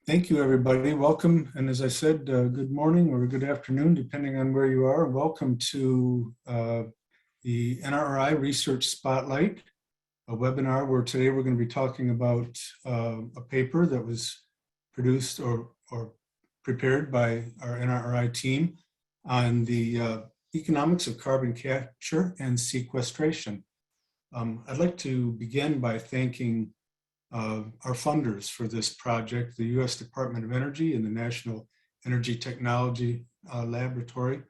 Thank you, everybody. Welcome. And as I said, good morning or good afternoon, depending on where you are. Welcome to the NRRI Research Spotlight, a webinar where today we're going to be talking about a paper that was produced or prepared by our NRRI team on the economics of carbon capture and sequestration. I'd like to begin by thanking our funders for this project, the U.S. Department of Energy and the National Energy Technology Laboratory,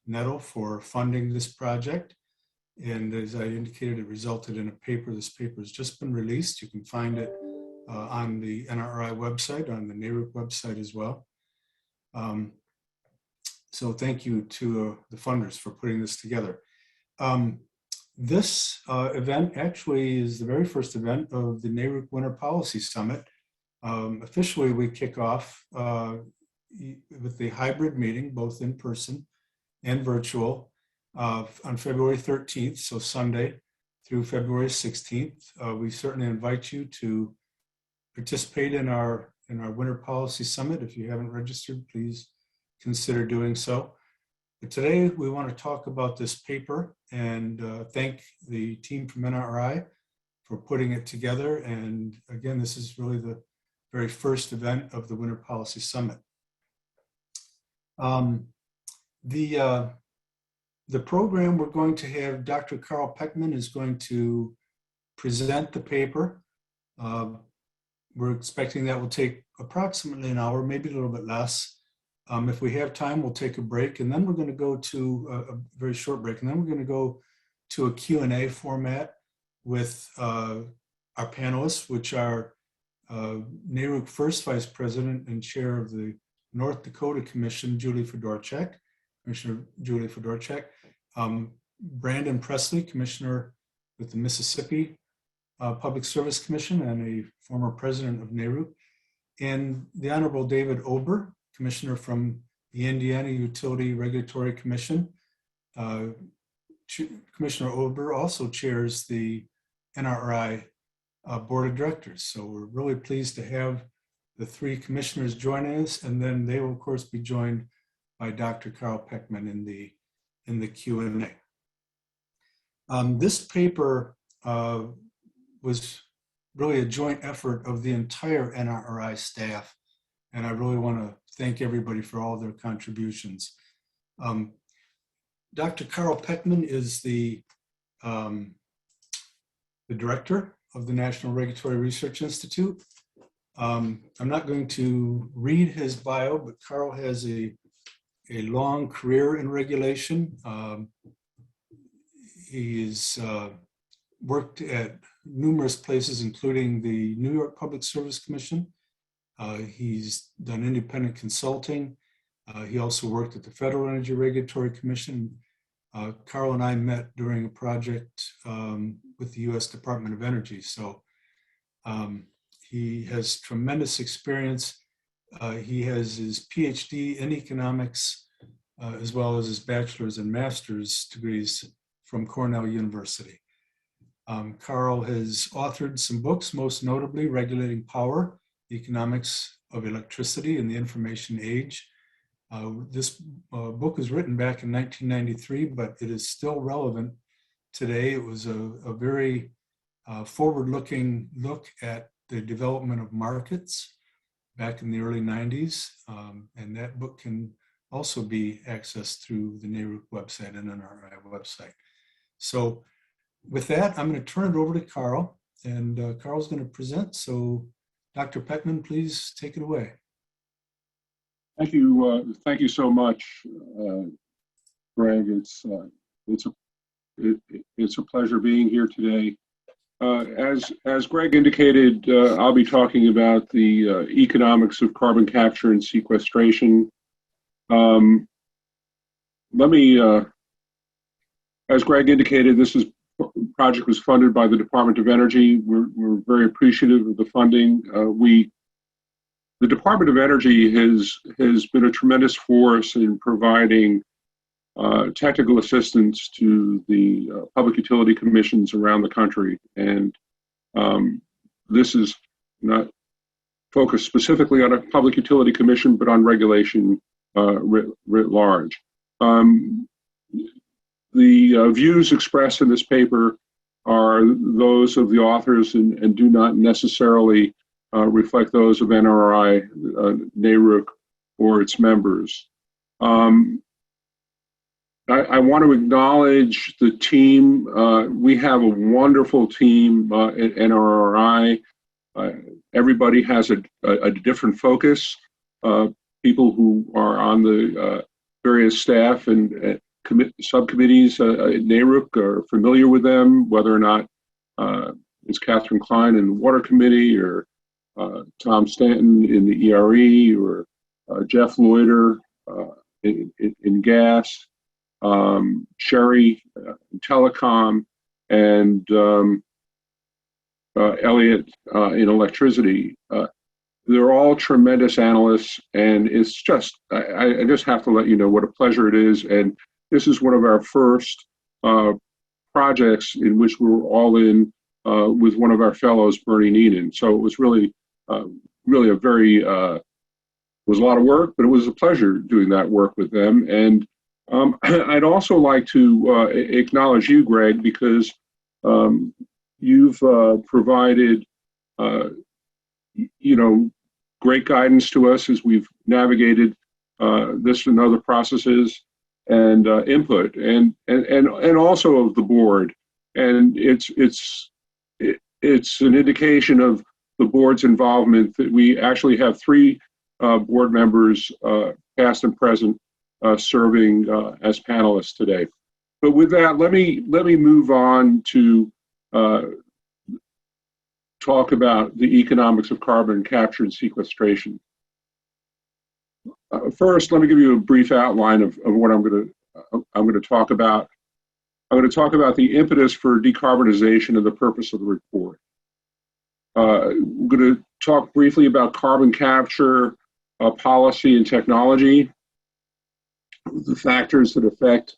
NETL, for funding this project. And as I indicated, it resulted in a paper. This paper has just been released. You can find it on the NRRI website, on the NARUC website as well. So thank you to the funders for putting this together. This event actually is the very first event of the NARUC Winter Policy Summit. Officially, we kick off with the hybrid meeting, both in person and virtual, on February 13th, so Sunday through February 16th. We certainly invite you to participate in our Winter Policy Summit. If you haven't registered, please consider doing so. But today, we want to talk about this paper and thank the team from NRRI for putting it together. And again, this is really the very first event of the Winter Policy Summit. The program we're going to have, Dr. Carl Pechman is going to present the paper. We're expecting that will take approximately an hour, maybe a little bit less. If we have time, we'll take a break, and then we're going to go to a very short break, and then we're going to go to a Q&A format with our panelists, which are NARUC First Vice President and Chair of the North Dakota Commission, Commissioner Julie Fedorchak, Brandon Presley, Commissioner with the Mississippi Public Service Commission and a former president of NARUC, and the Honorable David Ober, Commissioner from the Indiana Utility Regulatory Commission. Commissioner Ober also chairs the NRRI Board of Directors. So we're really pleased to have the three commissioners joining us, and then they will, of course, be joined by Dr. Carl Pechman in the Q&A. This paper was really a joint effort of the entire NRRI staff, and I really want to thank everybody for all their contributions. Dr. Carl Pechman is the director of the National Regulatory Research Institute. I'm not going to read his bio, but Carl has a long career in regulation. He's worked at numerous places, including the New York Public Service Commission. He's done independent consulting. He also worked at the Federal Energy Regulatory Commission. Carl and I met during a project with the U.S. Department of Energy. So he has tremendous experience. He has his PhD in economics, as well as his bachelor's and master's degrees from Cornell University. Carl has authored some books, most notably Regulating Power, the Economics of Electricity in the Information Age. This book was written back in 1993, but it is still relevant today. It was a very forward-looking look at the development of markets back in the early 90s. And that book can also be accessed through the NARUC website and NRRI website. So with that, I'm going to turn it over to Carl, and Carl's going to present. So Dr. Pechman, please take it away. Thank you so much, Greg. It's a pleasure being here today. As Greg indicated, I'll be talking about the economics of carbon capture and sequestration. As Greg indicated, this project was funded by the Department of Energy. We're very appreciative of the funding. The Department of Energy has been a tremendous force in providing technical assistance to the public utility commissions around the country. And this is not focused specifically on a public utility commission, but on regulation writ large. The views expressed in this paper are those of the authors and do not necessarily reflect those of NRRI, NARUC, or its members. I want to acknowledge the team. We have a wonderful team at NRRI. Everybody has a different focus. People who are on the various staff and subcommittees at NARUC are familiar with them, whether or not it's Catherine Klein in the Water Committee, or Tom Stanton in the ERE, or Jeff Loiter in gas, Sherry in telecom, and Elliot in electricity. They're all tremendous analysts, and it's just, I just have to let you know what a pleasure it is. And this is one of our first projects in which we were all in with one of our fellows, Bernie Neenan. So it was really, really a very, it was a lot of work, but it was a pleasure doing that work with them. And I'd also like to acknowledge you, Greg, because you've provided, you know, great guidance to us as we've navigated this and other processes, and input, and also of the board. And it's an indication of the board's involvement that we actually have 3 board members, past and present, serving as panelists today. But with that, let me move on to talk about the economics of carbon capture and sequestration. First, let me give you a brief outline of what I'm going to talk about. I'm going to talk about the impetus for decarbonization and the purpose of the report. I'm going to talk briefly about carbon capture policy and technology, the factors that affect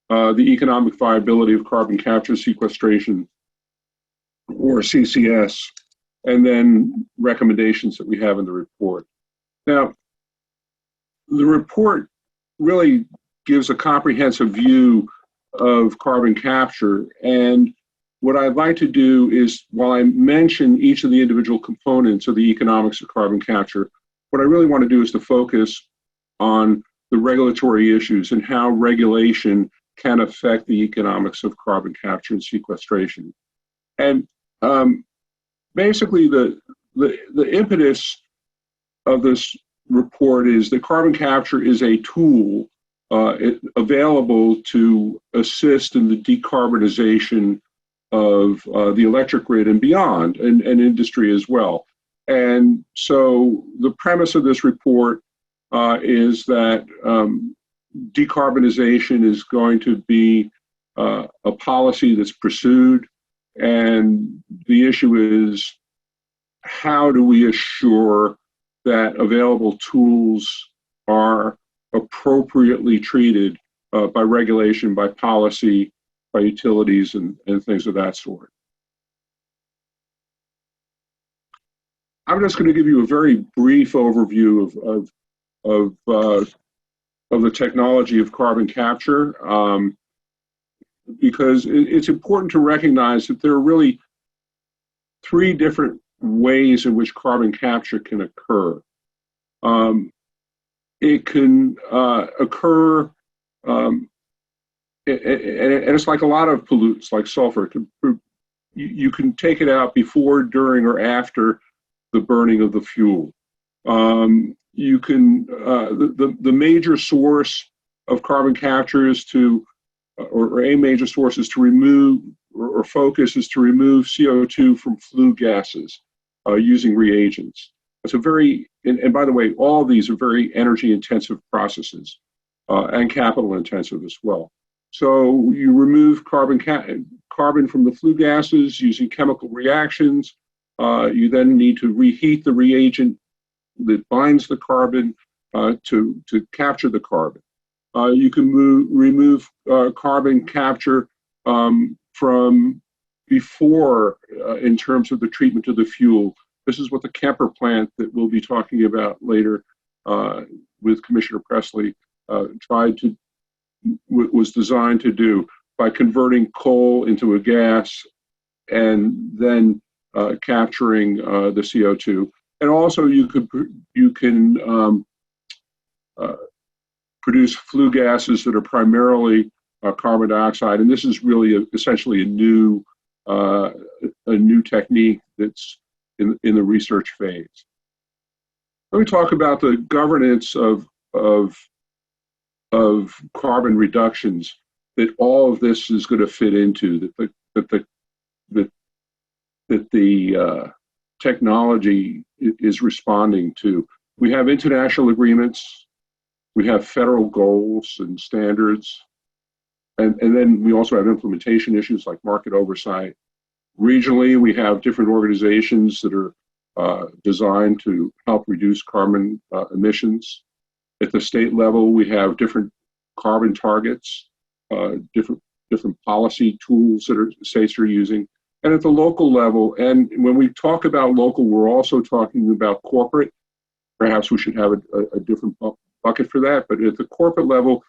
the economic viability of carbon capture sequestration, or CCS, and then recommendations that we have in the report. Now, the report really gives a comprehensive view of carbon capture, and what I'd like to do is, while I mention each of the individual components of the economics of carbon capture, what I really want to do is to focus on the regulatory issues and how regulation can affect the economics of carbon capture and sequestration. And basically, the impetus of this report is that carbon capture is a tool available to assist in the decarbonization of the electric grid and beyond, and industry as well. And so the premise of this report is that decarbonization is going to be a policy that's pursued, and the issue is, how do we assure that available tools are appropriately treated by regulation, by policy, by utilities, and things of that sort. I'm just going to give you a very brief overview of the technology of carbon capture, because it's important to recognize that there are really 3 different ways in which carbon capture can occur. It can occur, and it's like a lot of pollutants, like sulfur. You can take it out before, during, or after the burning of the fuel. You can, the major source of carbon capture is to, or a major source is to remove, or focus is to remove CO2 from flue gases using reagents. It's a very, and by the way, all of these are very energy intensive processes and capital intensive as well. So you remove carbon from the flue gases using chemical reactions. You then need to reheat the reagent that binds the carbon to capture the carbon. You can remove carbon capture from before in terms of the treatment of the fuel This is what the Kemper plant that we'll be talking about later with Commissioner Presley was designed to do by converting coal into a gas and then capturing the CO2. And also you can produce flue gases that are primarily carbon dioxide, and this is really essentially a new technique that's in the research phase. Let me talk about the governance of carbon reductions that all of this is going to fit into, that the technology is responding to. We have international agreements, we have federal goals and standards, and then we also have implementation issues like market oversight. Regionally, we have different organizations that are designed to help reduce carbon emissions. At the state level, we have different carbon targets, different policy tools that states are using. And at the local level, and when we talk about local, we're also talking about corporate. Perhaps we should have a different bucket for that. But at the corporate level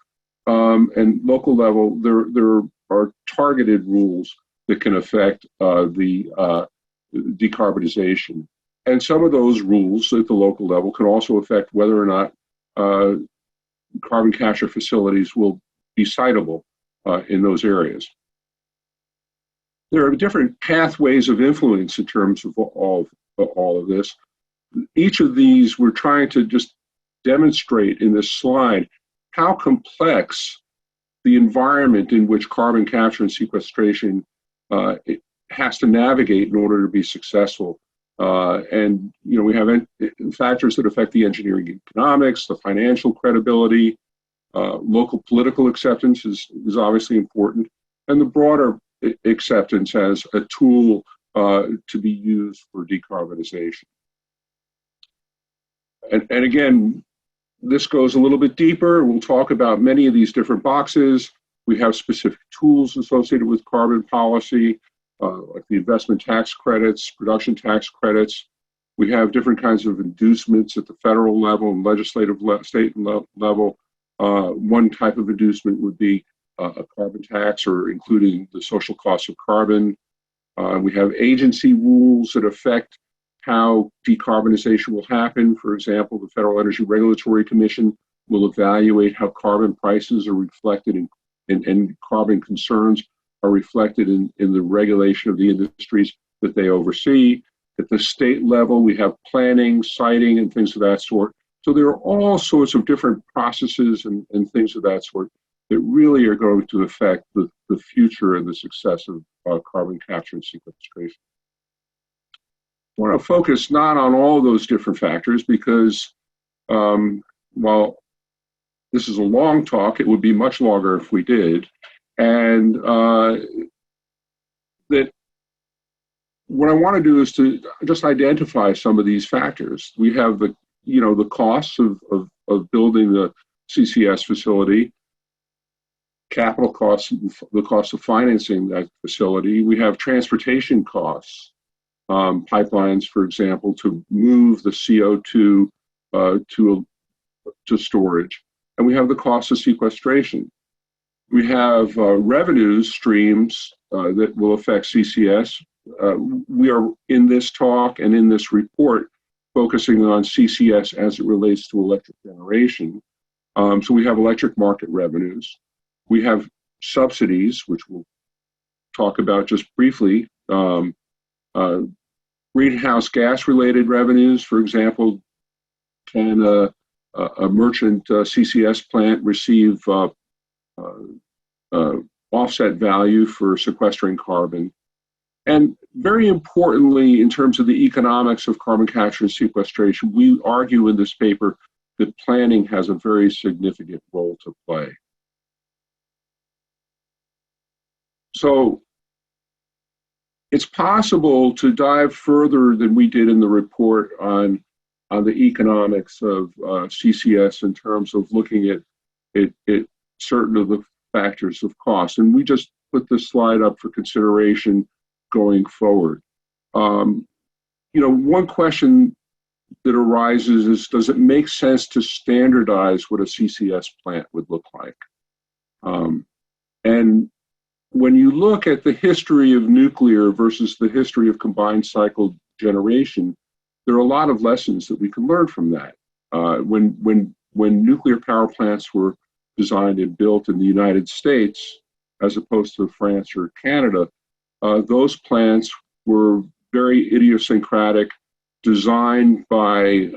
and local level, there are targeted rules that can affect the decarbonization. And some of those rules at the local level can also affect whether or not carbon capture facilities will be sitable in those areas. There are different pathways of influence in terms of all of this. Each of these we're trying to just demonstrate in this slide how complex the environment in which carbon capture and sequestration it has to navigate in order to be successful. And we have factors that affect the engineering economics, the financial credibility, local political acceptance is obviously important, and the broader acceptance as a tool to be used for decarbonization. And again, this goes a little bit deeper. We'll talk about many of these different boxes. We have specific tools associated with carbon policy, like the investment tax credits, production tax credits. We have different kinds of inducements at the federal level and legislative state level. One type of inducement would be a carbon tax, or including the social costs of carbon. We have agency rules that affect how decarbonization will happen. For example, the Federal Energy Regulatory Commission will evaluate how carbon prices are reflected and carbon concerns are reflected in the regulation of the industries that they oversee. At the state level, we have planning, siting, and things of that sort. So there are all sorts of different processes and things of that sort that really are going to affect the future and the success of carbon capture and sequestration. I want to focus not on all those different factors because while this is a long talk, it would be much longer if we did. And that what I want to do is to just identify some of these factors. We have the costs of building the CCS facility, capital costs, the cost of financing that facility. We have transportation costs, pipelines, for example, to move the CO2 to storage. And we have the cost of sequestration. We have revenue streams that will affect CCS. We are in this talk and in this report focusing on CCS as it relates to electric generation. So we have electric market revenues. We have subsidies, which we'll talk about just briefly. Greenhouse gas related revenues, for example, can a merchant CCS plant receive offset value for sequestering carbon. And very importantly, in terms of the economics of carbon capture and sequestration, we argue in this paper that planning has a very significant role to play. So it's possible to dive further than we did in the report on the economics of CCS in terms of looking at certain of the factors of cost. And we just put this slide up for consideration going forward. one question that arises is, does it make sense to standardize what a CCS plant would look like? And when you look at the history of nuclear versus the history of combined cycle generation, there are a lot of lessons that we can learn from that. When nuclear power plants were designed and built in the United States, as opposed to France or Canada, those plants were very idiosyncratic, designed by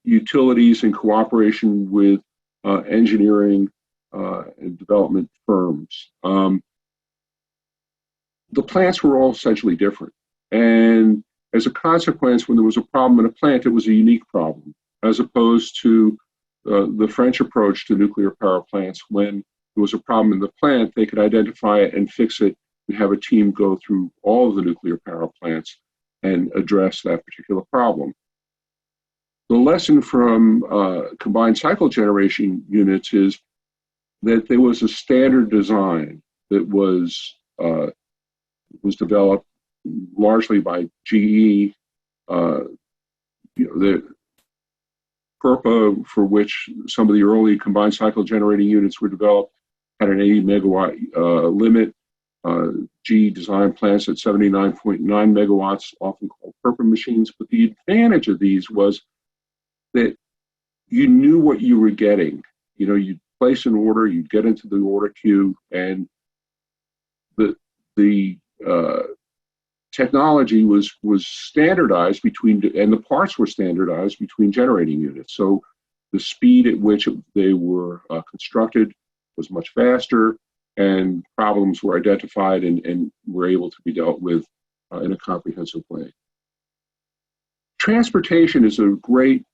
utilities in cooperation with engineering and development firms. The plants were all essentially different. And as a consequence, when there was a problem in a plant, it was a unique problem, as opposed to the French approach to nuclear power plants. When there was a problem in the plant, they could identify it and fix it and have a team go through all of the nuclear power plants and address that particular problem. The lesson from combined cycle generation units is that there was a standard design that was developed largely by GE. The PERPA, for which some of the early combined cycle generating units were developed, had an 80 megawatt limit. GE designed plants at 79.9 megawatts, often called PERPA machines. But the advantage of these was that you knew what you were getting. You'd place an order, you'd get into the order queue, and the technology was standardized and the parts were standardized between generating units. So the speed at which they were constructed was much faster, and problems were identified and were able to be dealt with in a comprehensive way. Transportation is of great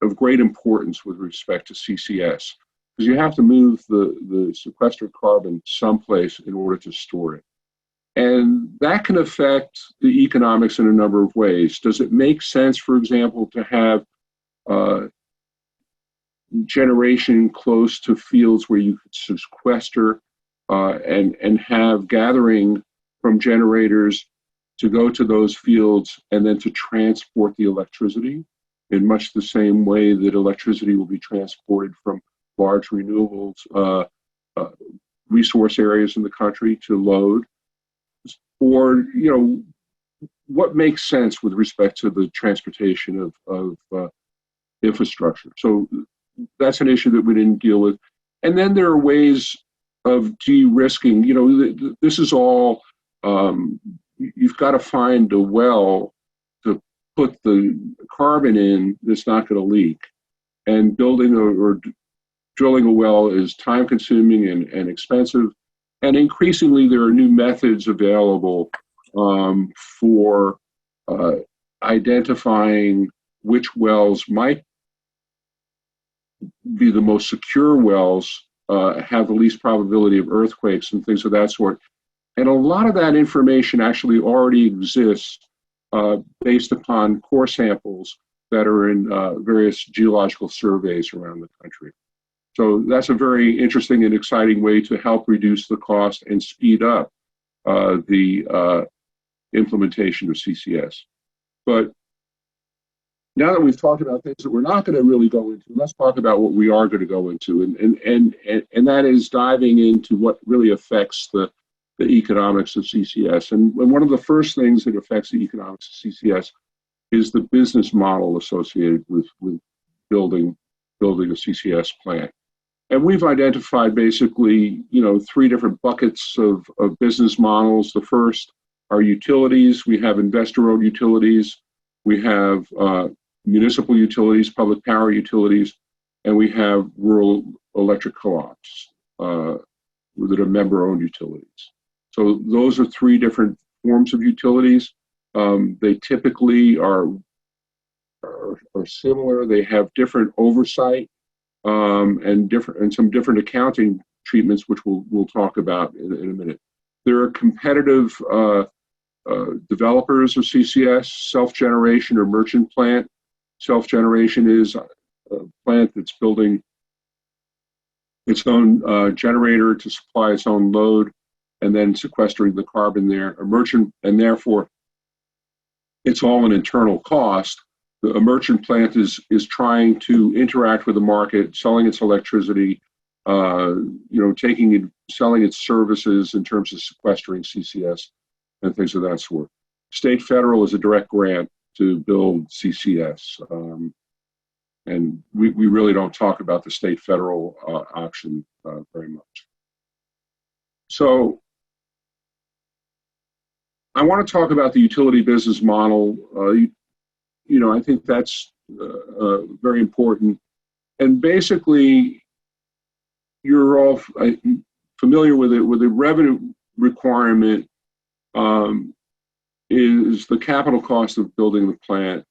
importance with respect to CCS, because you have to move the sequestered carbon someplace in order to store it. And that can affect the economics in a number of ways. Does it make sense, for example, to have generation close to fields where you could sequester and have gathering from generators to go to those fields and then to transport the electricity in much the same way that electricity will be transported from large renewables resource areas in the country to load? Or, what makes sense with respect to the transportation of infrastructure? So that's an issue that we didn't deal with. And then there are ways of de-risking. This is all, you've got to find a well to put the carbon in that's not going to leak. And building or drilling a well is time consuming and expensive. And increasingly, there are new methods available for identifying which wells might be the most secure wells, have the least probability of earthquakes and things of that sort. And a lot of that information actually already exists based upon core samples that are in various geological surveys around the country. So that's a very interesting and exciting way to help reduce the cost and speed up the implementation of CCS. But now that we've talked about things that we're not going to really go into, let's talk about what we are going to go into, and that is diving into what really affects the economics of CCS. And one of the first things that affects the economics of CCS is the business model associated with building a CCS plant. And we've identified basically, three different buckets of business models. The first are utilities. We have investor-owned utilities. We have municipal utilities, public power utilities, and we have rural electric co-ops that are member-owned utilities. So those are three different forms of utilities. They typically are similar. They have different oversight. And some different accounting treatments, which we'll talk about in a minute. There are competitive developers of CCS, self-generation or merchant plant. Self-generation is a plant that's building its own generator to supply its own load. and then sequestering the carbon there. A merchant, and therefore it's all an internal cost. A merchant plant is trying to interact with the market, selling its electricity, selling its services in terms of sequestering CCS and things of that sort. State federal is a direct grant to build CCS. And we really don't talk about the state federal option very much. So I want to talk about the utility business model. I think that's very important. And basically, you're all familiar with it. With the revenue requirement is the capital cost of building the plant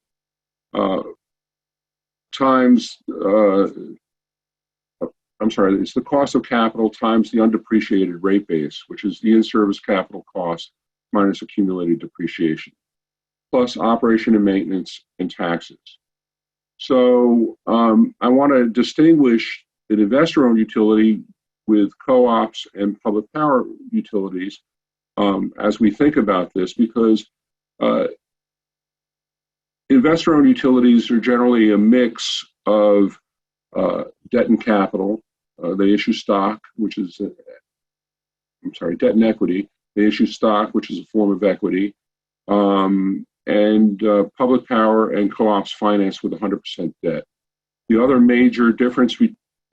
it's the cost of capital times the undepreciated rate base, which is the in-service capital cost minus accumulated depreciation, plus operation and maintenance and taxes. So I want to distinguish an investor-owned utility with co-ops and public power utilities as we think about this, because investor-owned utilities are generally a mix of debt and capital. They issue stock, which is, debt and equity. They issue stock, which is a form of equity. And public power and co-ops finance with 100% debt. The other major difference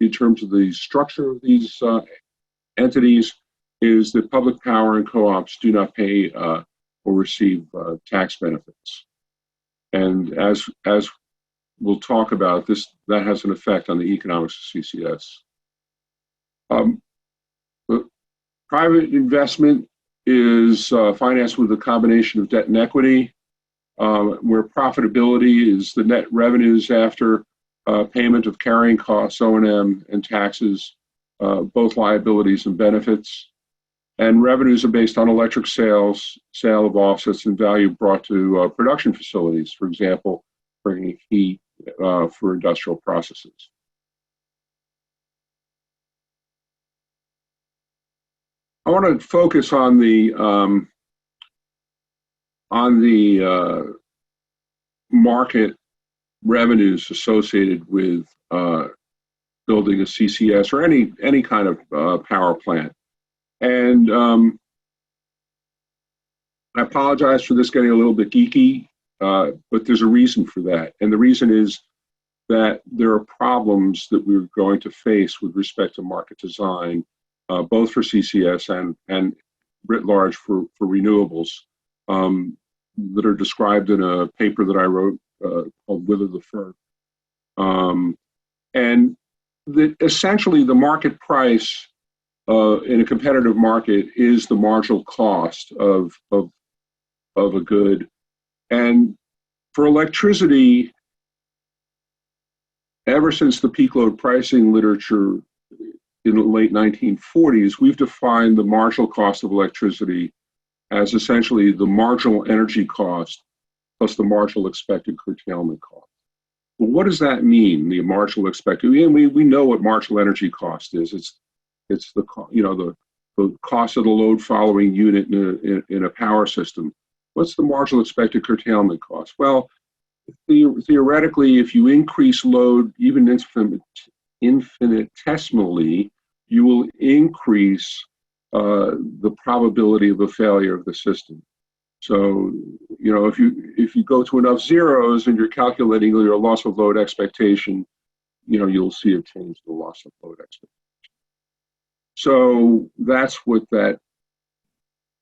in terms of the structure of these entities is that public power and co-ops do not pay or receive tax benefits. And as we'll talk about this, that has an effect on the economics of CCS. Private investment is financed with a combination of debt and equity, where profitability is the net revenues after payment of carrying costs, O&M, and taxes, both liabilities and benefits. And revenues are based on electric sales, sale of offsets, and value brought to production facilities, for example, bringing heat for industrial processes. I want to focus on the market revenues associated with building a CCS or any kind of power plant. And I apologize for this getting a little bit geeky, but there's a reason for that. And the reason is that there are problems that we're going to face with respect to market design, both for CCS and writ large for renewables, that are described in a paper that I wrote called Wither the Fur. And essentially the market price in a competitive market is the marginal cost of a good. And for electricity, ever since the peak load pricing literature in the late 1940s, we've defined the marginal cost of electricity as essentially the marginal energy cost plus the marginal expected curtailment cost. Well, what does that mean, the marginal expected? We know what marginal energy cost is. It's the cost of the load following unit in a power system. What's the marginal expected curtailment cost? Well, theoretically, if you increase load even infinitesimally, you will increase the probability of a failure of the system. So, if you go to enough zeros and you're calculating your loss of load expectation, you'll see a change in the loss of load expectation. So that's what that.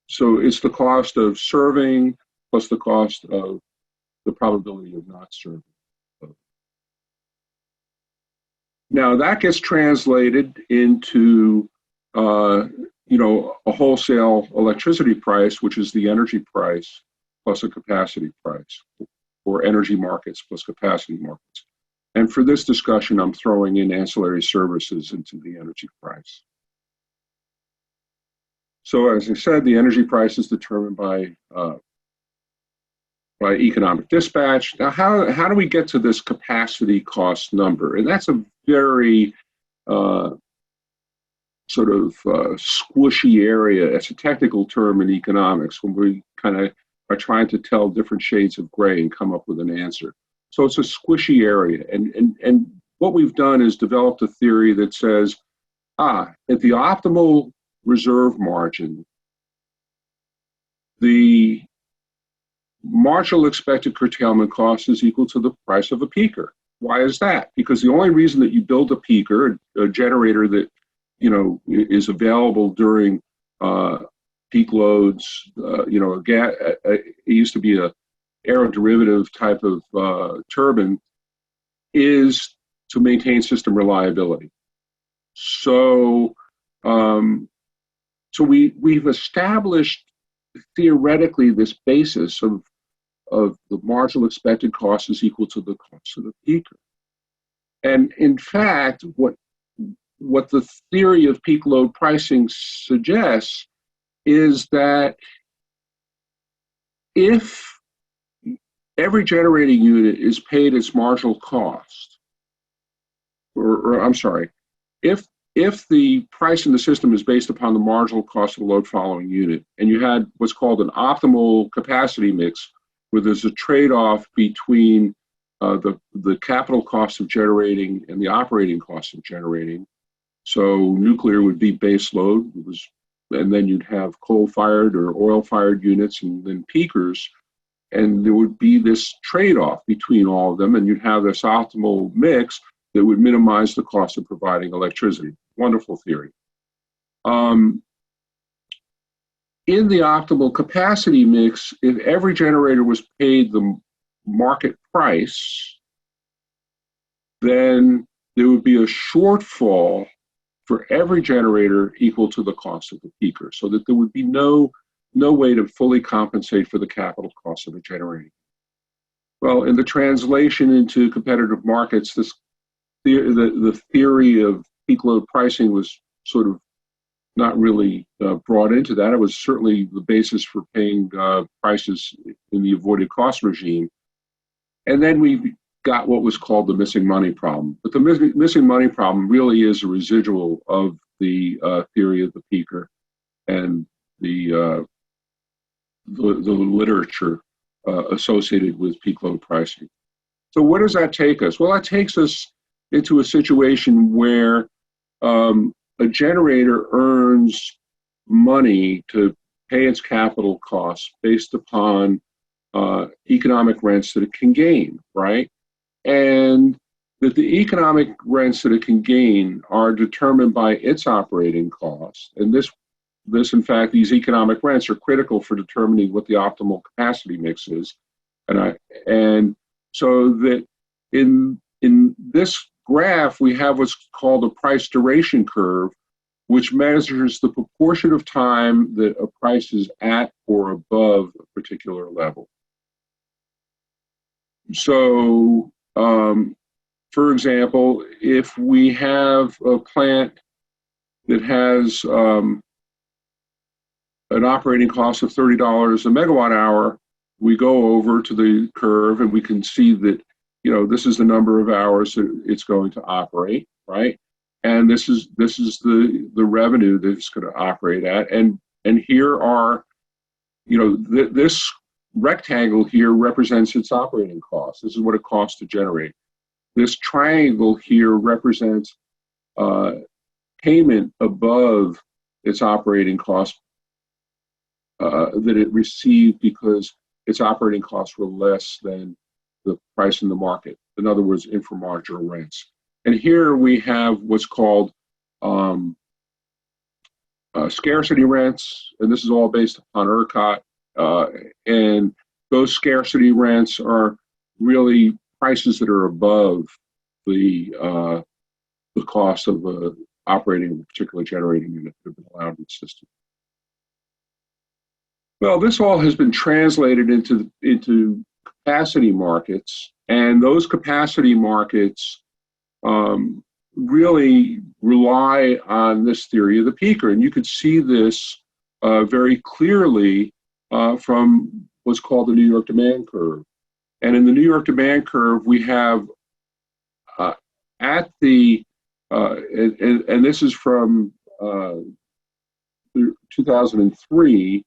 So it's the cost of serving plus the cost of the probability of not serving. Now that gets translated into a wholesale electricity price, which is the energy price plus a capacity price, or energy markets plus capacity markets. And for this discussion, I'm throwing in ancillary services into the energy price. So as I said, the energy price is determined by economic dispatch. Now, how do we get to this capacity cost number? And that's a very sort of squishy area. It's a technical term in economics when we kind of are trying to tell different shades of gray and come up with an answer. So it's a squishy area. And what we've done is developed a theory that says, at the optimal reserve margin, the marginal expected curtailment cost is equal to the price of a peaker. Why is that? Because the only reason that you build a peaker, a generator that is available during peak loads, it used to be a aeroderivative type of turbine, is to maintain system reliability. So, we've established theoretically this basis of the marginal expected cost is equal to the cost of the peaker. And in fact, what the theory of peak load pricing suggests is that if every generating unit is paid its marginal cost, if the price in the system is based upon the marginal cost of the load following unit, and you had what's called an optimal capacity mix, where there's a trade-off between the capital cost of generating and the operating cost of generating. So nuclear would be base load, and then you'd have coal-fired or oil-fired units and then peakers, and there would be this trade-off between all of them, and you'd have this optimal mix that would minimize the cost of providing electricity. Wonderful theory. In the optimal capacity mix, if every generator was paid the market price, then there would be a shortfall for every generator equal to the cost of the peaker, so that there would be no way to fully compensate for the capital cost of a generator. Well, in the translation into competitive markets, the theory of peak load pricing was sort of not really brought into that. It was certainly the basis for paying prices in the avoided cost regime. And then we got what was called the missing money problem. But the missing money problem really is a residual of the theory of the peaker and the literature associated with peak load pricing. So where does that take us? Well, that takes us into a situation where a generator earns money to pay its capital costs based upon economic rents that it can gain, right? And that the economic rents that it can gain are determined by its operating costs. And this in fact, these economic rents are critical for determining what the optimal capacity mix is. And so that in this graph, we have what's called a price duration curve, which measures the proportion of time that a price is at or above a particular level. So, for example, if we have a plant that has an operating cost of $30 a megawatt hour, we go over to the curve and we can see that, this is the number of hours that it's going to operate, right? And this is the revenue that it's going to operate at. And here are, this rectangle here represents its operating costs. This is what it costs to generate. This triangle here represents payment above its operating cost that it received because its operating costs were less than the price in the market. In other words, inframarginal rents. And here we have what's called scarcity rents, and this is all based upon ERCOT. And those scarcity rents are really prices that are above the cost of operating a particular generating unit that have been allowed in the system. Well, this all has been translated into capacity markets, and those capacity markets really rely on this theory of the peaker. And you could see this very clearly from what's called the New York demand curve. And in the New York demand curve, we have at the, and this is from 2003.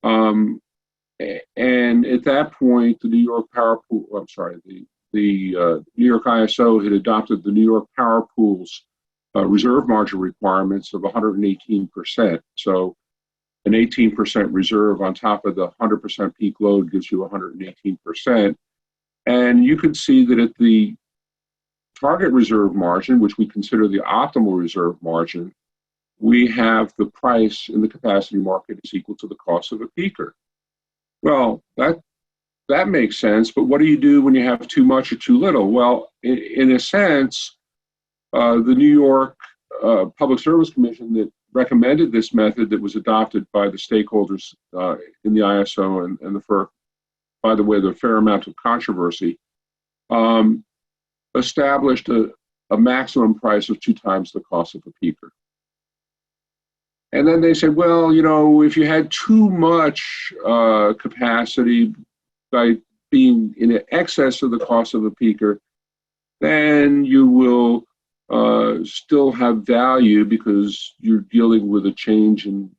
And at that point, the New York Power Pool, I'm sorry, the New York ISO had adopted the New York Power Pool's reserve margin requirements of 118%. So an 18% reserve on top of the 100% peak load gives you 118%. And you could see that at the target reserve margin, which we consider the optimal reserve margin, we have the price in the capacity market is equal to the cost of a peaker. Well, that makes sense, but what do you do when you have too much or too little? Well, in a sense, the New York Public Service Commission that recommended this method that was adopted by the stakeholders in the ISO and the FERC, by the way, the fair amount of controversy, established a maximum price of 2 times the cost of a peaker. And then they said, well, you know, if you had too much capacity by being in excess of the cost of a peaker, then you will still have value because you're dealing with a change in,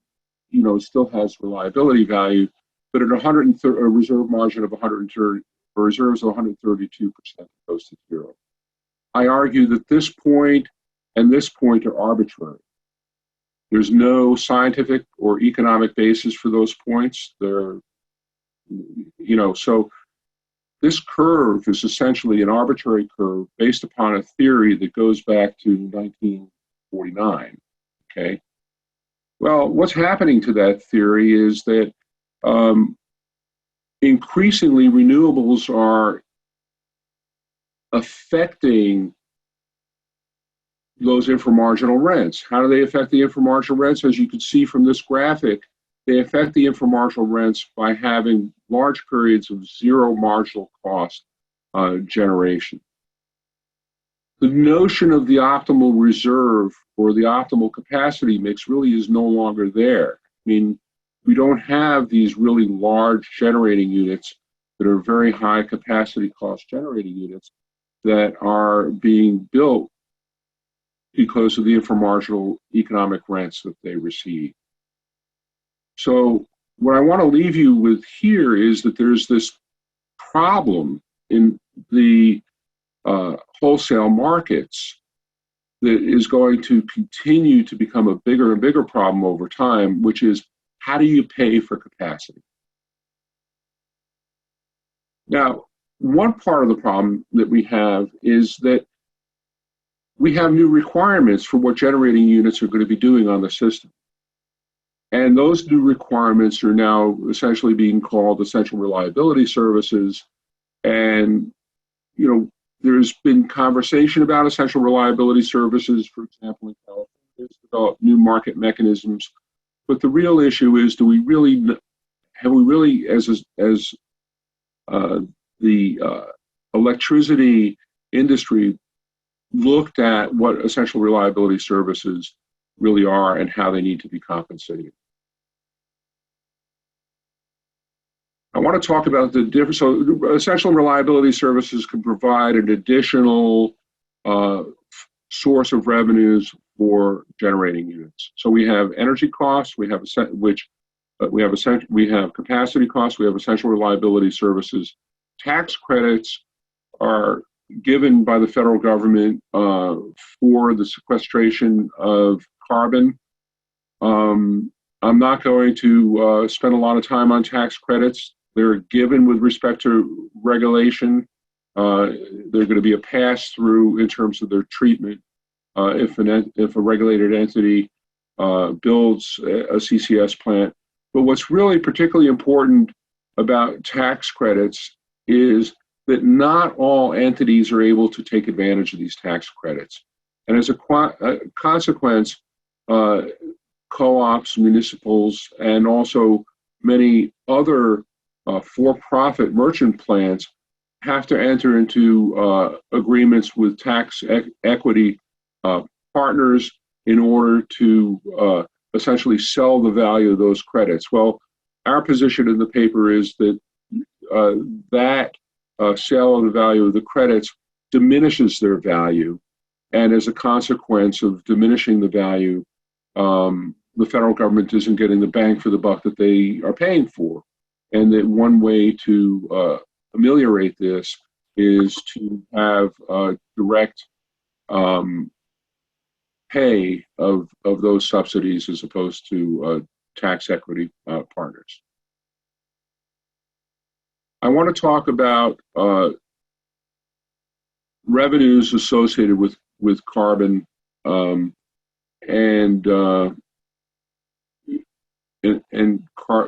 you know, it still has reliability value, but at a reserve margin of 130, or reserves of 132%, it goes to 0. I argue that this point and this point are arbitrary. There's no scientific or economic basis for those points. They're, you know, so this curve is essentially an arbitrary curve based upon a theory that goes back to 1949, okay? Well, what's happening to that theory is that increasingly renewables are affecting those inframarginal rents. How do they affect the inframarginal rents? As you can see from this graphic, they affect the inframarginal rents by having large periods of 0 marginal cost generation. The notion of the optimal reserve or the optimal capacity mix really is no longer there. I mean, we don't have these really large generating units that are very high capacity cost generating units that are being built because of the inframarginal economic rents that they receive. So what I want to leave you with here is that there's this problem in the wholesale markets that is going to continue to become a bigger and bigger problem over time, which is how do you pay for capacity? Now, one part of the problem that we have is that we have new requirements for what generating units are going to be doing on the system. And those new requirements are now essentially being called essential reliability services. And, you know, there's been conversation about essential reliability services, for example, in California, has developed new market mechanisms. But the real issue is, have we really, as the electricity industry, looked at what essential reliability services really are and how they need to be compensated? I want to talk about the difference. So essential reliability services can provide an additional source of revenues for generating units. So we have energy costs, we have capacity costs, we have essential reliability services. Tax credits are given by the federal government for the sequestration of carbon. I'm not going to spend a lot of time on tax credits. They're given with respect to regulation. They're going to be a pass-through in terms of their treatment if a regulated entity builds a CCS plant. But what's really particularly important about tax credits is that not all entities are able to take advantage of these tax credits. And as a consequence, co-ops, municipals, and also many other for-profit merchant plants have to enter into agreements with tax equity partners in order to essentially sell the value of those credits. Well, our position in the paper is that sale of the value of the credits diminishes their value, and as a consequence of diminishing the value, the federal government isn't getting the bang for the buck that they are paying for. And that one way to ameliorate this is to have direct pay of those subsidies as opposed to tax equity partners. I want to talk about revenues associated with carbon and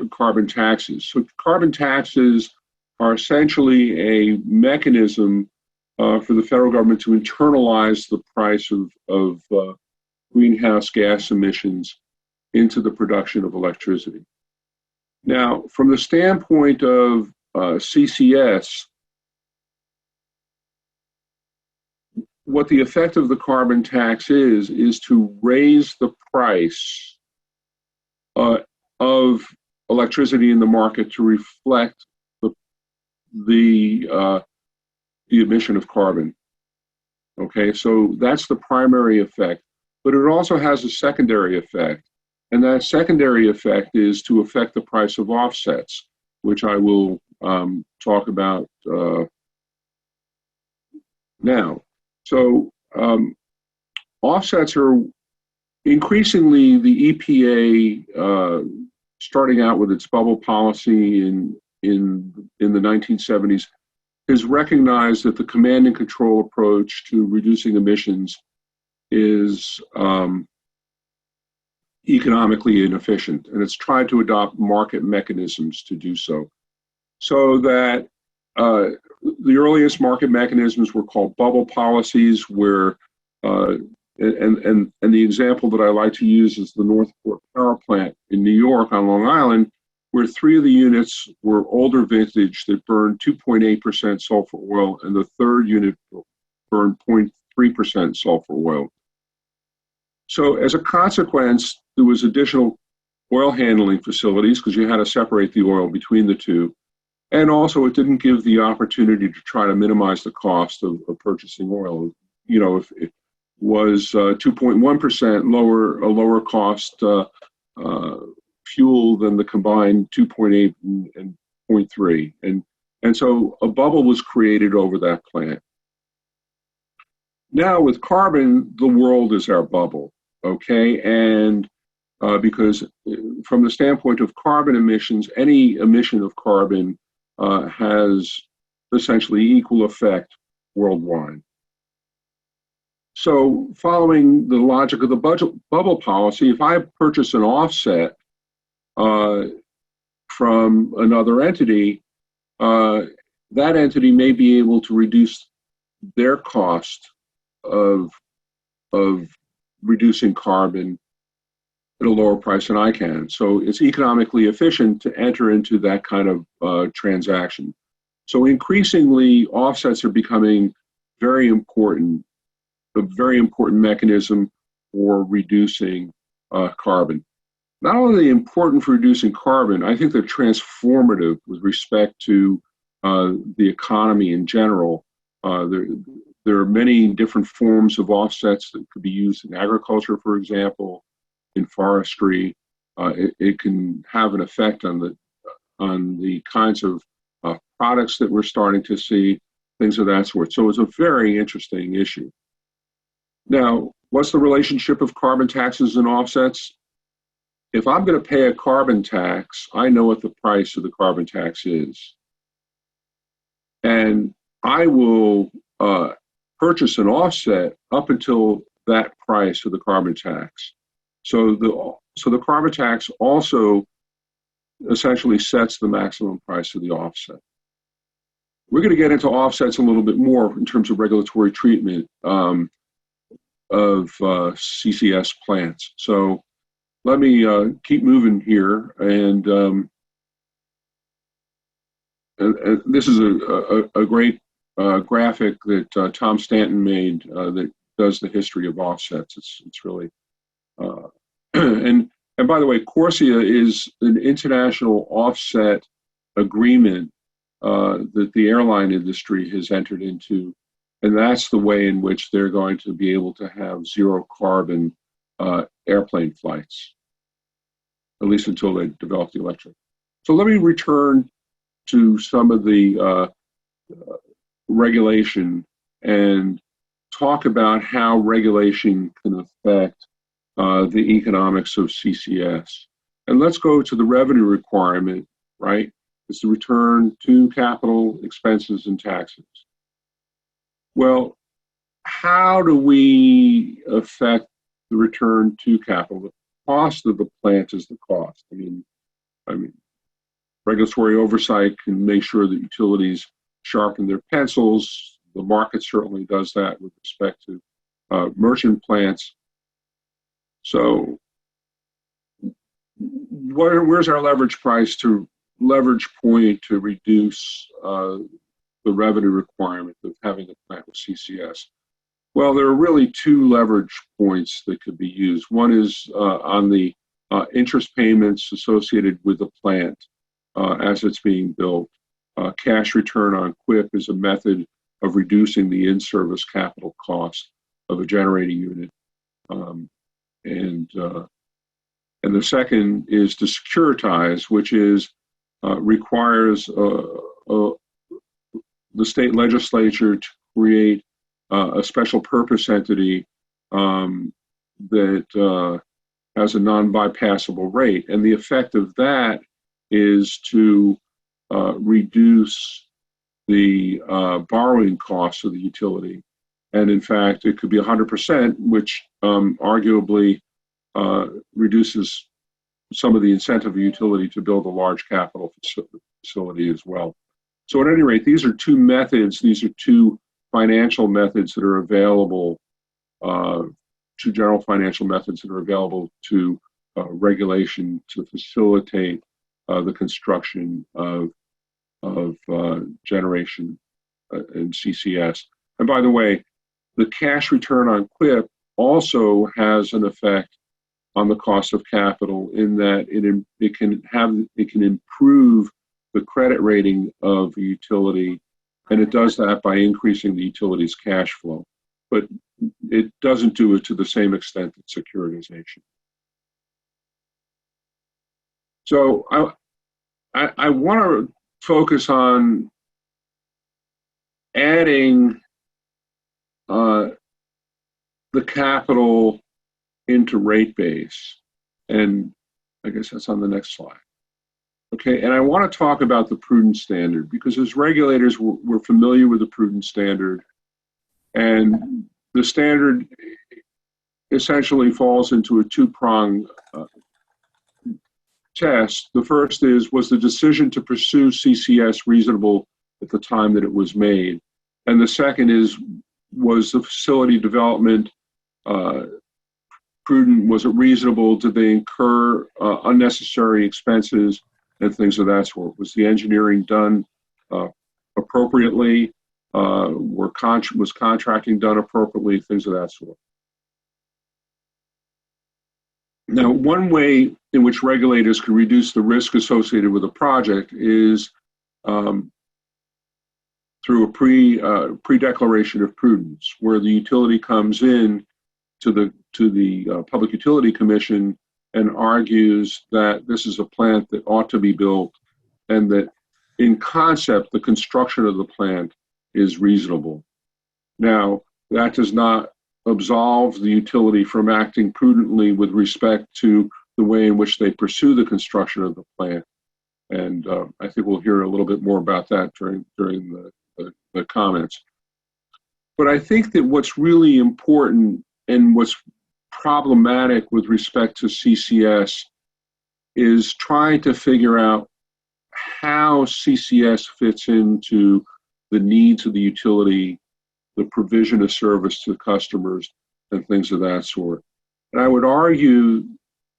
carbon taxes. So carbon taxes are essentially a mechanism for the federal government to internalize the price of greenhouse gas emissions into the production of electricity. Now, from the standpoint of CCS, what the effect of the carbon tax is to raise the price of electricity in the market to reflect the emission of carbon. Okay, so that's the primary effect, but it also has a secondary effect, and that secondary effect is to affect the price of offsets, which I will talk about now. So offsets are increasingly the EPA, starting out with its bubble policy in the 1970s, has recognized that the command and control approach to reducing emissions is economically inefficient, and it's tried to adopt market mechanisms to do so. So that the earliest market mechanisms were called bubble policies, where and the example that I like to use is the Northport Power Plant in New York on Long Island, where 3 of the units were older vintage that burned 2.8% sulfur oil, and the third unit burned 0.3% sulfur oil. So as a consequence, there was additional oil handling facilities because you had to separate the oil between the two. And also it didn't give the opportunity to try to minimize the cost of purchasing oil. You know, if it was 2.1% lower cost fuel than the combined 2.8 and 0.3. And so a bubble was created over that plant. Now with carbon, the world is our bubble, okay? And because from the standpoint of carbon emissions, any emission of carbon has essentially equal effect worldwide. So following the logic of the bubble policy, if I purchase an offset from another entity, that entity may be able to reduce their cost of reducing carbon at a lower price than I can. So it's economically efficient to enter into that kind of transaction. So increasingly, offsets are becoming very important, a very important mechanism for reducing carbon. Not only are they important for reducing carbon, I think they're transformative with respect to the economy in general. There are many different forms of offsets that could be used in agriculture, for example, in forestry. It can have an effect on the kinds of products that we're starting to see, things of that sort. So it's a very interesting issue. Now, what's the relationship of carbon taxes and offsets? If I'm going to pay a carbon tax, I know what the price of the carbon tax is. And I will purchase an offset up until that price of the carbon tax. So the carbon tax also essentially sets the maximum price of the offset. We're going to get into offsets a little bit more in terms of regulatory treatment of CCS plants. So let me keep moving here, and this is a great graphic that Tom Stanton made that does the history of offsets. It's really and by the way, CORSIA is an international offset agreement that the airline industry has entered into, and that's the way in which they're going to be able to have zero carbon airplane flights, at least until they develop the electric. So let me return to some of the regulation and talk about how regulation can affect the economics of CCS. And let's go to the revenue requirement, right? It's the return to capital expenses and taxes. Well, how do we affect the return to capital? The cost of the plant is the cost. I mean, regulatory oversight can make sure that utilities sharpen their pencils. The market certainly does that with respect to merchant plants. So where's our leverage point to reduce the revenue requirement of having a plant with CCS? Well, there are really two leverage points that could be used. One is on the interest payments associated with the plant as it's being built. Cash return on QIP is a method of reducing the in-service capital cost of a generating unit. And the second is to securitize, which is requires the state legislature to create a special purpose entity that has a non-bypassable rate. And the effect of that is to reduce the borrowing costs of the utility. And in fact, it could be 100%, which arguably reduces some of the incentive of the utility to build a large capital facility as well. So at any rate, these are two methods, these are two financial methods that are available, two general financial methods that are available to regulation to facilitate the construction of generation and CCS. And by the way, the cash return on QIP also has an effect on the cost of capital in that it can improve the credit rating of a utility, and it does that by increasing the utility's cash flow. But it doesn't do it to the same extent that securitization. So I want to focus on adding the capital into rate base. And I guess that's on the next slide. Okay, and I want to talk about the Prudence standard because as regulators, we're familiar with the Prudence standard. And the standard essentially falls into a two-pronged test. The first is, was the decision to pursue CCS reasonable at the time that it was made? And the second is, was the facility development prudent? Was it reasonable? Did they incur unnecessary expenses and things of that sort? Was the engineering done appropriately? Was contracting done appropriately? Things of that sort. Now, one way in which regulators can reduce the risk associated with a project is through a pre-declaration of prudence, where the utility comes in to the Public Utility Commission and argues that this is a plant that ought to be built and that in concept, the construction of the plant is reasonable. Now, that does not absolve the utility from acting prudently with respect to the way in which they pursue the construction of the plant. And I think we'll hear a little bit more about that during the comments. But I think that what's really important and what's problematic with respect to CCS is trying to figure out how CCS fits into the needs of the utility, the provision of service to customers, and things of that sort. And I would argue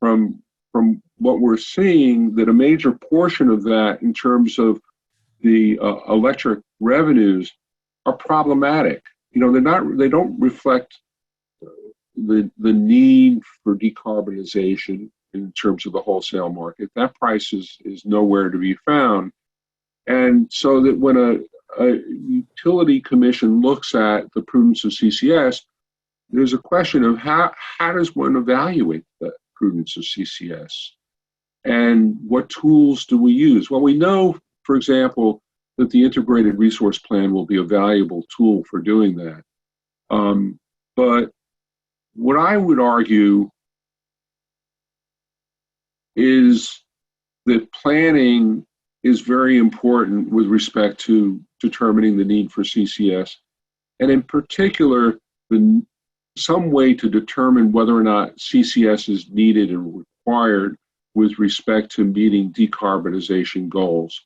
from what we're seeing that a major portion of that in terms of the electric revenues are problematic. You know, they don't reflect the need for decarbonization in terms of the wholesale market. That price is nowhere to be found. And so that when a utility commission looks at the prudence of CCS, there's a question of how does one evaluate the prudence of CCS, and what tools do we use? Well, we know, for example, that the integrated resource plan will be a valuable tool for doing that. But what I would argue is that planning is very important with respect to determining the need for CCS, and in particular, some way to determine whether or not CCS is needed and required with respect to meeting decarbonization goals.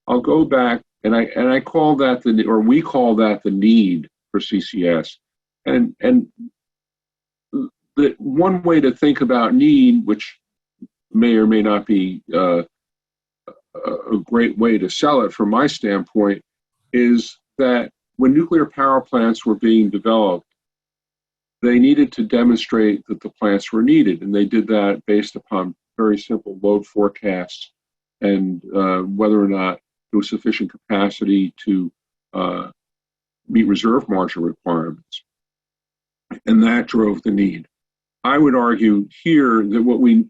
I'll go back, and I call that we call that the need for CCS, and the one way to think about need, which may or may not be a great way to sell it from my standpoint, is that when nuclear power plants were being developed, they needed to demonstrate that the plants were needed, and they did that based upon very simple load forecasts and whether or not there was sufficient capacity to meet reserve margin requirements. And that drove the need. I would argue here that what we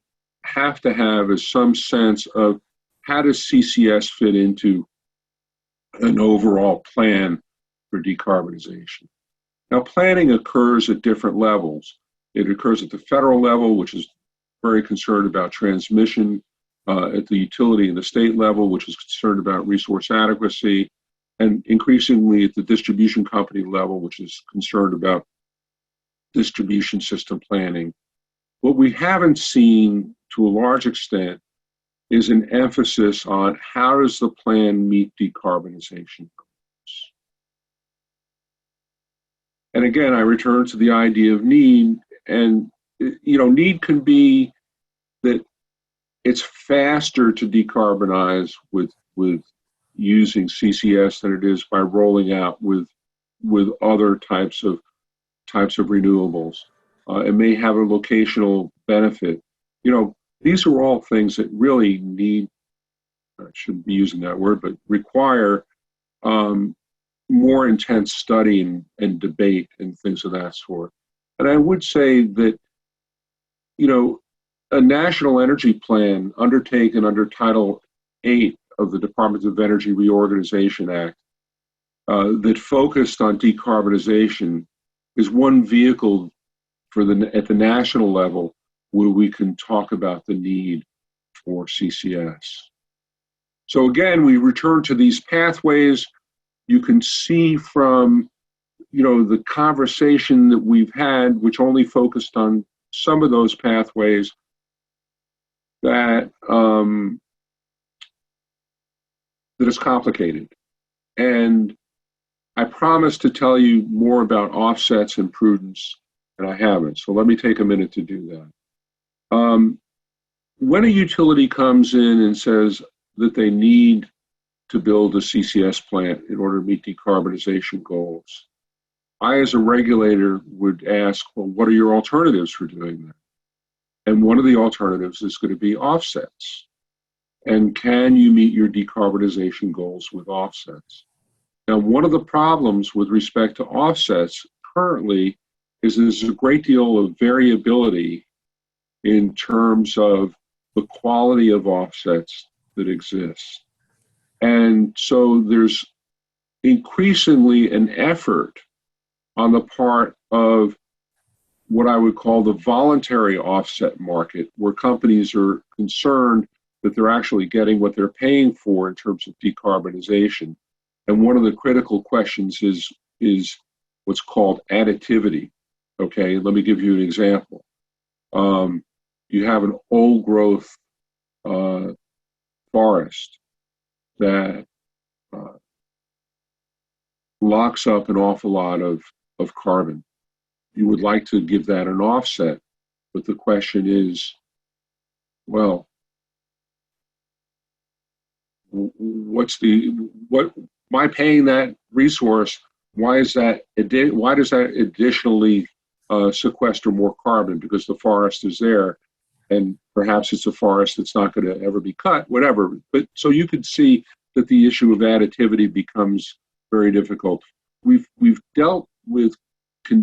have to have is some sense of how does CCS fit into an overall plan for decarbonization. Now, planning occurs at different levels. It occurs at the federal level, which is very concerned about transmission, at the utility and the state level, which is concerned about resource adequacy, and increasingly at the distribution company level, which is concerned about distribution system planning. What we haven't seen to a large extent is an emphasis on how does the plan meet decarbonization goals. And again, I return to the idea of need, and need can be that it's faster to decarbonize with using CCS than it is by rolling out with other types of renewables. It may have a locational benefit. These are all things that really need, I shouldn't be using that word, but require more intense study and debate and things of that sort. And I would say that, a national energy plan undertaken under Title VIII of the Department of Energy Reorganization Act that focused on decarbonization is one vehicle at the national level where we can talk about the need for CCS. So again, we return to these pathways. You can see from, the conversation that we've had, which only focused on some of those pathways, that it's complicated. And I promised to tell you more about offsets and prudence, and I haven't. So let me take a minute to do that. When a utility comes in and says that they need to build a CCS plant in order to meet decarbonization goals, I, as a regulator, would ask, well, what are your alternatives for doing that? And one of the alternatives is going to be offsets. And can you meet your decarbonization goals with offsets? Now, one of the problems with respect to offsets currently is there's a great deal of variability in terms of the quality of offsets that exist. And so there's increasingly an effort on the part of what I would call the voluntary offset market, where companies are concerned that they're actually getting what they're paying for in terms of decarbonization. And one of the critical questions is what's called additivity. Okay, let me give you an example. You have an old growth forest that locks up an awful lot of carbon. You would like to give that an offset, but the question is, well, what am I paying that resource? Why does that additionally sequester more carbon? Because the forest is there, and perhaps it's a forest that's not going to ever be cut, whatever. But so you could see that the issue of additivity becomes very difficult. We've dealt with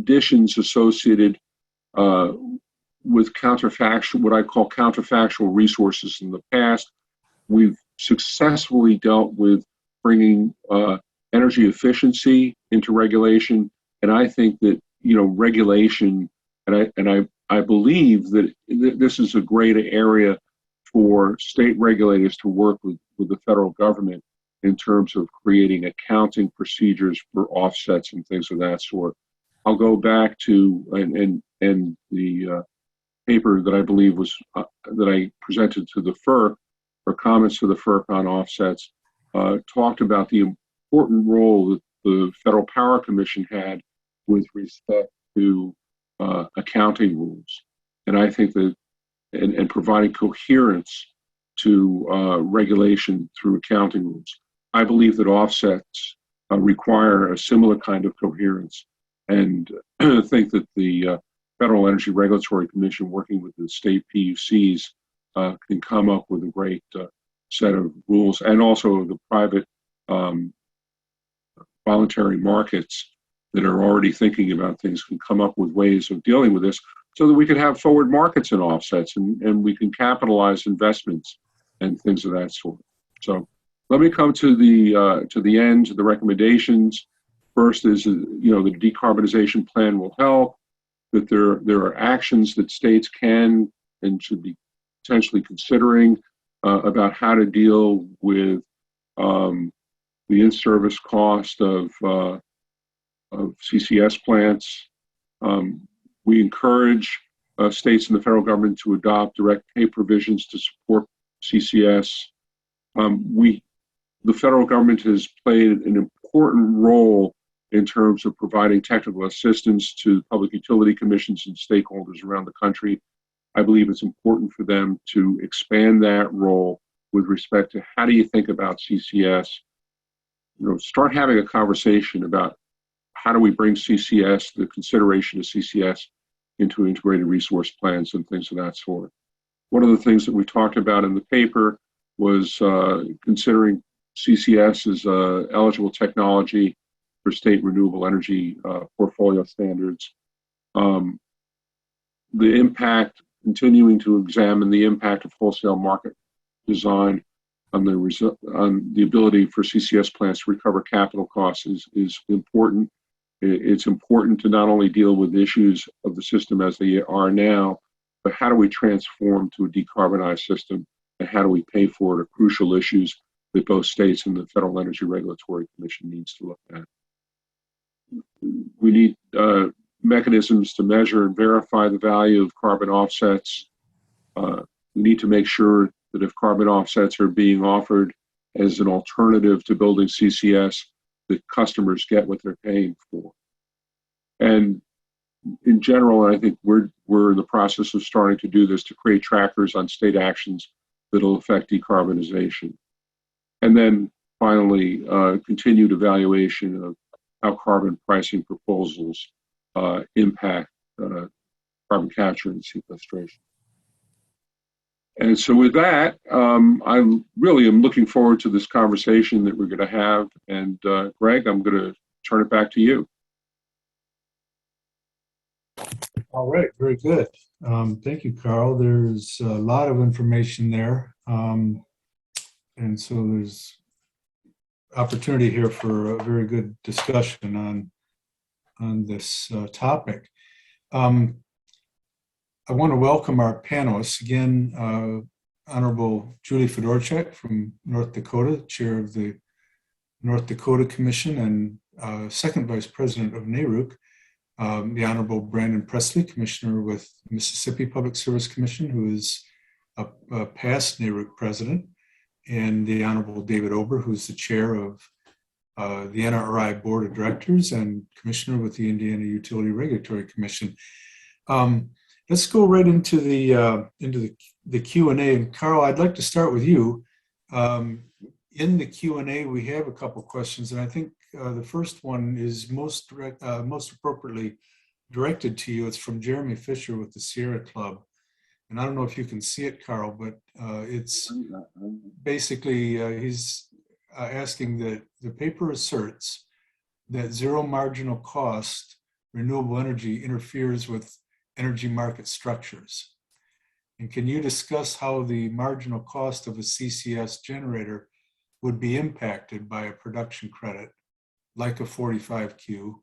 conditions associated with counterfactual, what I call counterfactual resources in the past. We've successfully dealt with bringing energy efficiency into regulation, and I think that regulation, and I believe that this is a great area for state regulators to work with the federal government in terms of creating accounting procedures for offsets and things of that sort. I'll go back to and the paper that I believe was that I presented to the FERC, or comments to the FERC on offsets, talked about the important role that the Federal Power Commission had with respect to accounting rules. And I think that, and providing coherence to regulation through accounting rules. I believe that offsets require a similar kind of coherence, and think that the Federal Energy Regulatory Commission, working with the state PUCs, can come up with a great set of rules, and also the private voluntary markets that are already thinking about things can come up with ways of dealing with this, so that we can have forward markets in offsets, and we can capitalize investments and things of that sort. So let me come to the end, to the recommendations. First is, the decarbonization plan will help, that there are actions that states can and should be potentially considering about how to deal with the in-service cost of CCS plants. We encourage states and the federal government to adopt direct pay provisions to support CCS. The federal government has played an important role in terms of providing technical assistance to public utility commissions and stakeholders around the country. I believe it's important for them to expand that role with respect to how do you think about CCS. Start having a conversation about how do we bring CCS, the consideration of CCS, into integrated resource plans and things of that sort. One of the things that we talked about in the paper was considering CCS as eligible technology for state renewable energy portfolio standards. The impact, continuing to examine the impact of wholesale market design on the ability for CCS plants to recover capital costs is important. It's important to not only deal with issues of the system as they are now, but how do we transform to a decarbonized system, and how do we pay for it, are crucial issues that both states and the Federal Energy Regulatory Commission needs to look at. We need mechanisms to measure and verify the value of carbon offsets. We need to make sure that if carbon offsets are being offered as an alternative to building CCS, that customers get what they're paying for. And in general, I think we're in the process of starting to do this, to create trackers on state actions that will affect decarbonization. And then finally, continued evaluation of how carbon pricing proposals impact carbon capture and sequestration. And so with that, I really am looking forward to this conversation that we're going to have. And Greg, I'm going to turn it back to you. All right, very good. Thank you, Carl. There's a lot of information there. And so there's opportunity here for a very good discussion on this topic. I want to welcome our panelists. Again, Honorable Julie Fedorchak from North Dakota, Chair of the North Dakota Commission and Second Vice President of NARUC. The Honorable Brandon Presley, Commissioner with Mississippi Public Service Commission, who is a past NARUC President. And the Honorable David Ober, who's the Chair of the NRRI Board of Directors and Commissioner with the Indiana Utility Regulatory Commission. Let's go right into the Q&A. And Carl, I'd like to start with you. In the Q&A, we have a couple questions, and I think the first one is most appropriately directed to you. It's from Jeremy Fisher with the Sierra Club. And I don't know if you can see it, Carl, but it's basically, he's asking that the paper asserts that zero marginal cost renewable energy interferes with energy market structures? And can you discuss how the marginal cost of a CCS generator would be impacted by a production credit like a 45Q?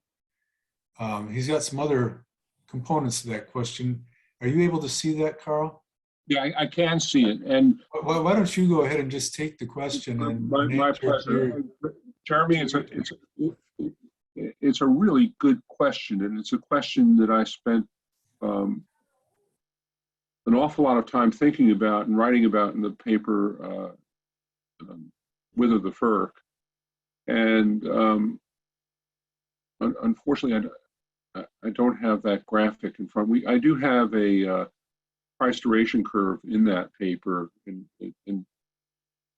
He's got some other components to that question. Are you able to see that, Carl? Yeah, I can see it. And why don't you go ahead and just take the question and my answer pleasure. Jeremy, it's a really good question, and it's a question that I spent an awful lot of time thinking about and writing about in the paper Wither the FERC. And unfortunately, I don't have that graphic in front. I do have a price duration curve in that paper. And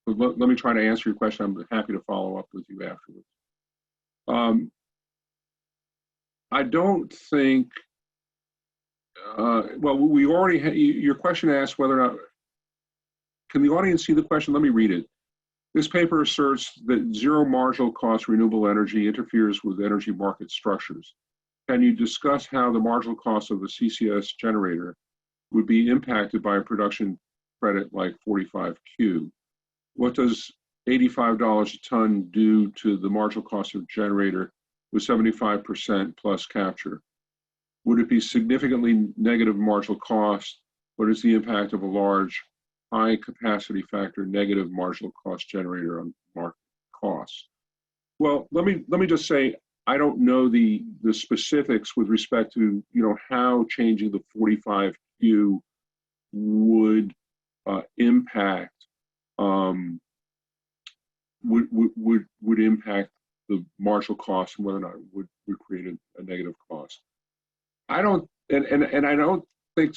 let me try to answer your question. I'm happy to follow up with you afterwards. I don't think, well, we already had, your question asked whether or not, can the audience see the question? Let me read it. This paper asserts that zero marginal cost renewable energy interferes with energy market structures. Can you discuss how the marginal cost of a CCS generator would be impacted by a production credit like 45Q? What does $85 a ton do to the marginal cost of a generator with 75% plus capture? Would it be significantly negative marginal cost? What is the impact of a large, high capacity factor negative marginal cost generator on market costs? Well, let me just say, I don't know the specifics with respect to how changing the 45Q would impact would impact the marginal cost and whether or not it would create a negative cost. I don't, and I don't think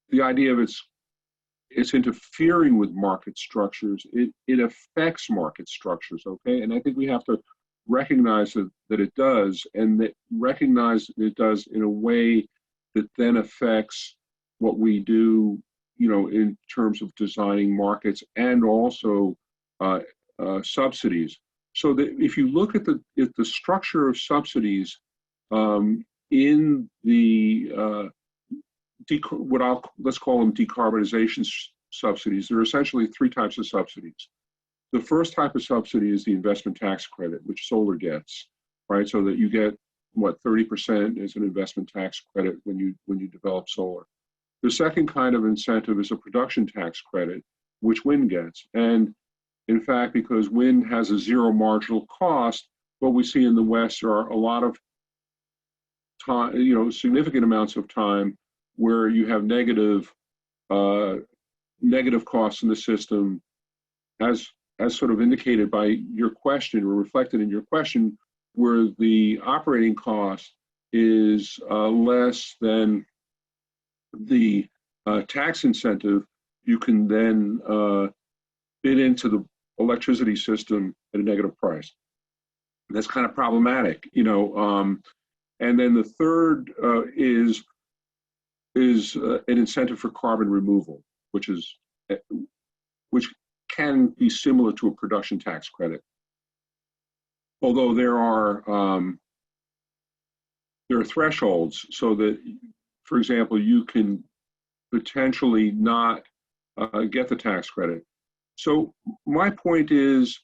the idea of it's interfering with market structures. It affects market structures, okay? And I think we have to recognize that it does, and that recognize it does in a way that then affects what we do, in terms of designing markets and also subsidies. So that if you look at the structure of subsidies in the let's call them decarbonization subsidies, there are essentially three types of subsidies. The first type of subsidy is the investment tax credit, which solar gets, right? So that you get 30% is an investment tax credit when you develop solar. The second kind of incentive is a production tax credit, which wind gets. And in fact, because wind has a zero marginal cost, what we see in the West are a lot of time, significant amounts of time where you have negative costs in the system, as sort of indicated by your question or reflected in your question, where the operating cost is less than the tax incentive. You can then bid into the electricity system at a negative price. That's kind of problematic, and then the third is an incentive for carbon removal, which can be similar to a production tax credit. Although there are thresholds, so that, for example, you can potentially not get the tax credit. So my point is,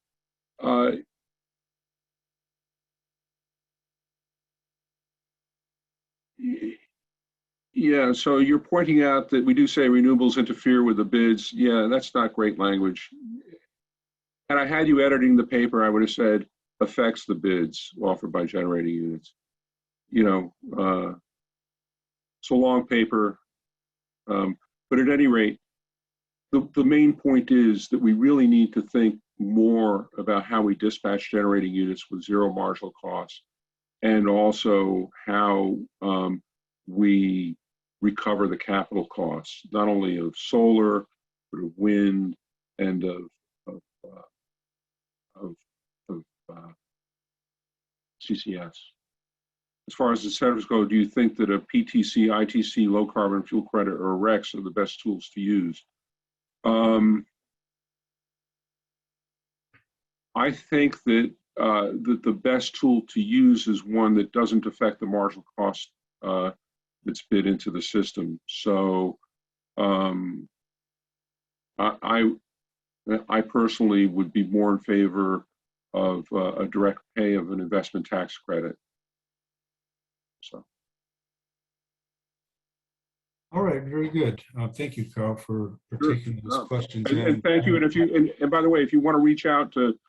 yeah, so you're pointing out that we do say renewables interfere with the bids. Yeah, that's not great language. Had I had you editing the paper, I would have said affects the bids offered by generating units. It's a long paper, but at any rate, the main point is that we really need to think more about how we dispatch generating units with zero marginal costs, and also how we recover the capital costs, not only of solar, but of wind and of CCS. As far as incentives go, do you think that a PTC, ITC, low carbon fuel credit, or RECs are the best tools to use? I think that the best tool to use is one that doesn't affect the marginal cost that's bid into the system. So I personally would be more in favor of a direct pay of an investment tax credit. So. All right, very good. Thank you, Carl, for taking those questions. And thank you. And by the way, if you want to reach out to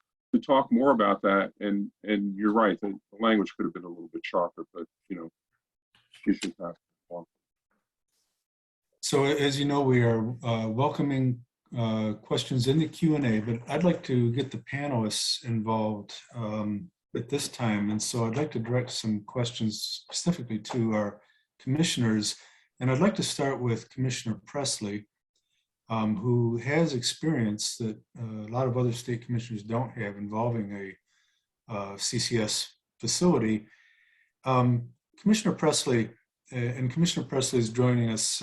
talk more about that, and you're right, the language could have been a little bit sharper, but you know, you should pass it along. So as you know, we are welcoming questions in the Q&A, but I'd like to get the panelists involved at this time. And so I'd like to direct some questions specifically to our commissioners. And I'd like to start with Commissioner Presley, who has experience that a lot of other state commissioners don't have involving a CCS facility. Commissioner Presley, and Commissioner Presley is joining us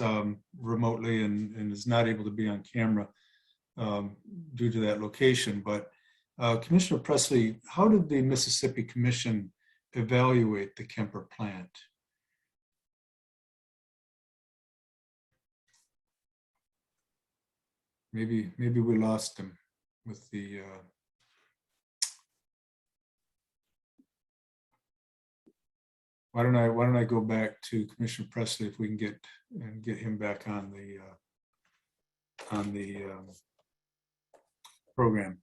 remotely and is not able to be on camera due to that location. But Commissioner Presley, how did the Mississippi Commission evaluate the Kemper plant? Maybe we lost him with the. Why don't I go back to Commissioner Presley if we can get him back on the program.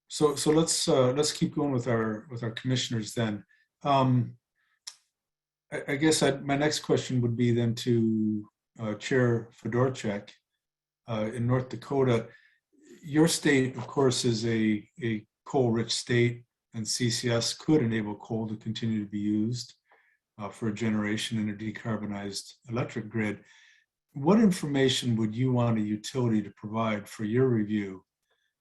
So let's keep going with our commissioners then. I guess my next question would be then to Chair Fedorchak in North Dakota. Your state, of course, is a coal-rich state, and CCS could enable coal to continue to be used for a generation in a decarbonized electric grid. What information would you want a utility to provide for your review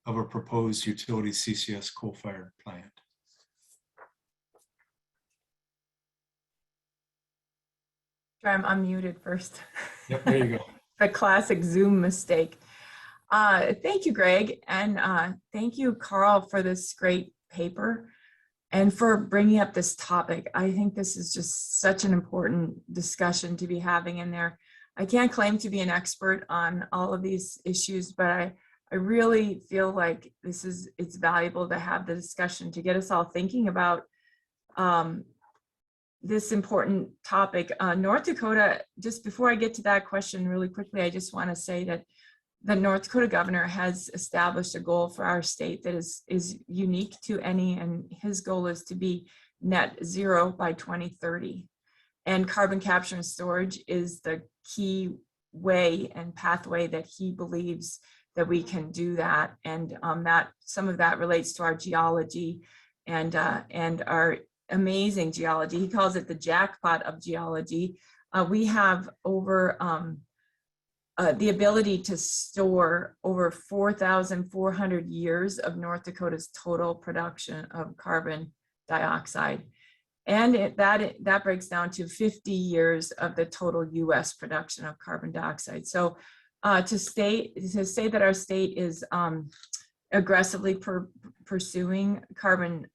of a proposed utility CCS coal-fired plant? I'm unmuted first. Yep, there you go. The classic Zoom mistake. Thank you, Greg, and thank you, Carl, for this great paper and for bringing up this topic. I think this is just such an important discussion to be having in there. I can't claim to be an expert on all of these issues, but I really feel like it's valuable to have the discussion to get us all thinking about this important topic. North Dakota, just before I get to that question really quickly, I just want to say that the North Dakota governor has established a goal for our state that is unique to any, and his goal is to be net zero by 2030. And carbon capture and storage is the key way and pathway that he believes that we can do that. And that some of that relates to our geology and our amazing geology. He calls it the jackpot of geology. We have over the ability to store over 4,400 years of North Dakota's total production of carbon dioxide. And that breaks down to 50 years of the total US production of carbon dioxide. So to say that our state is aggressively pursuing carbon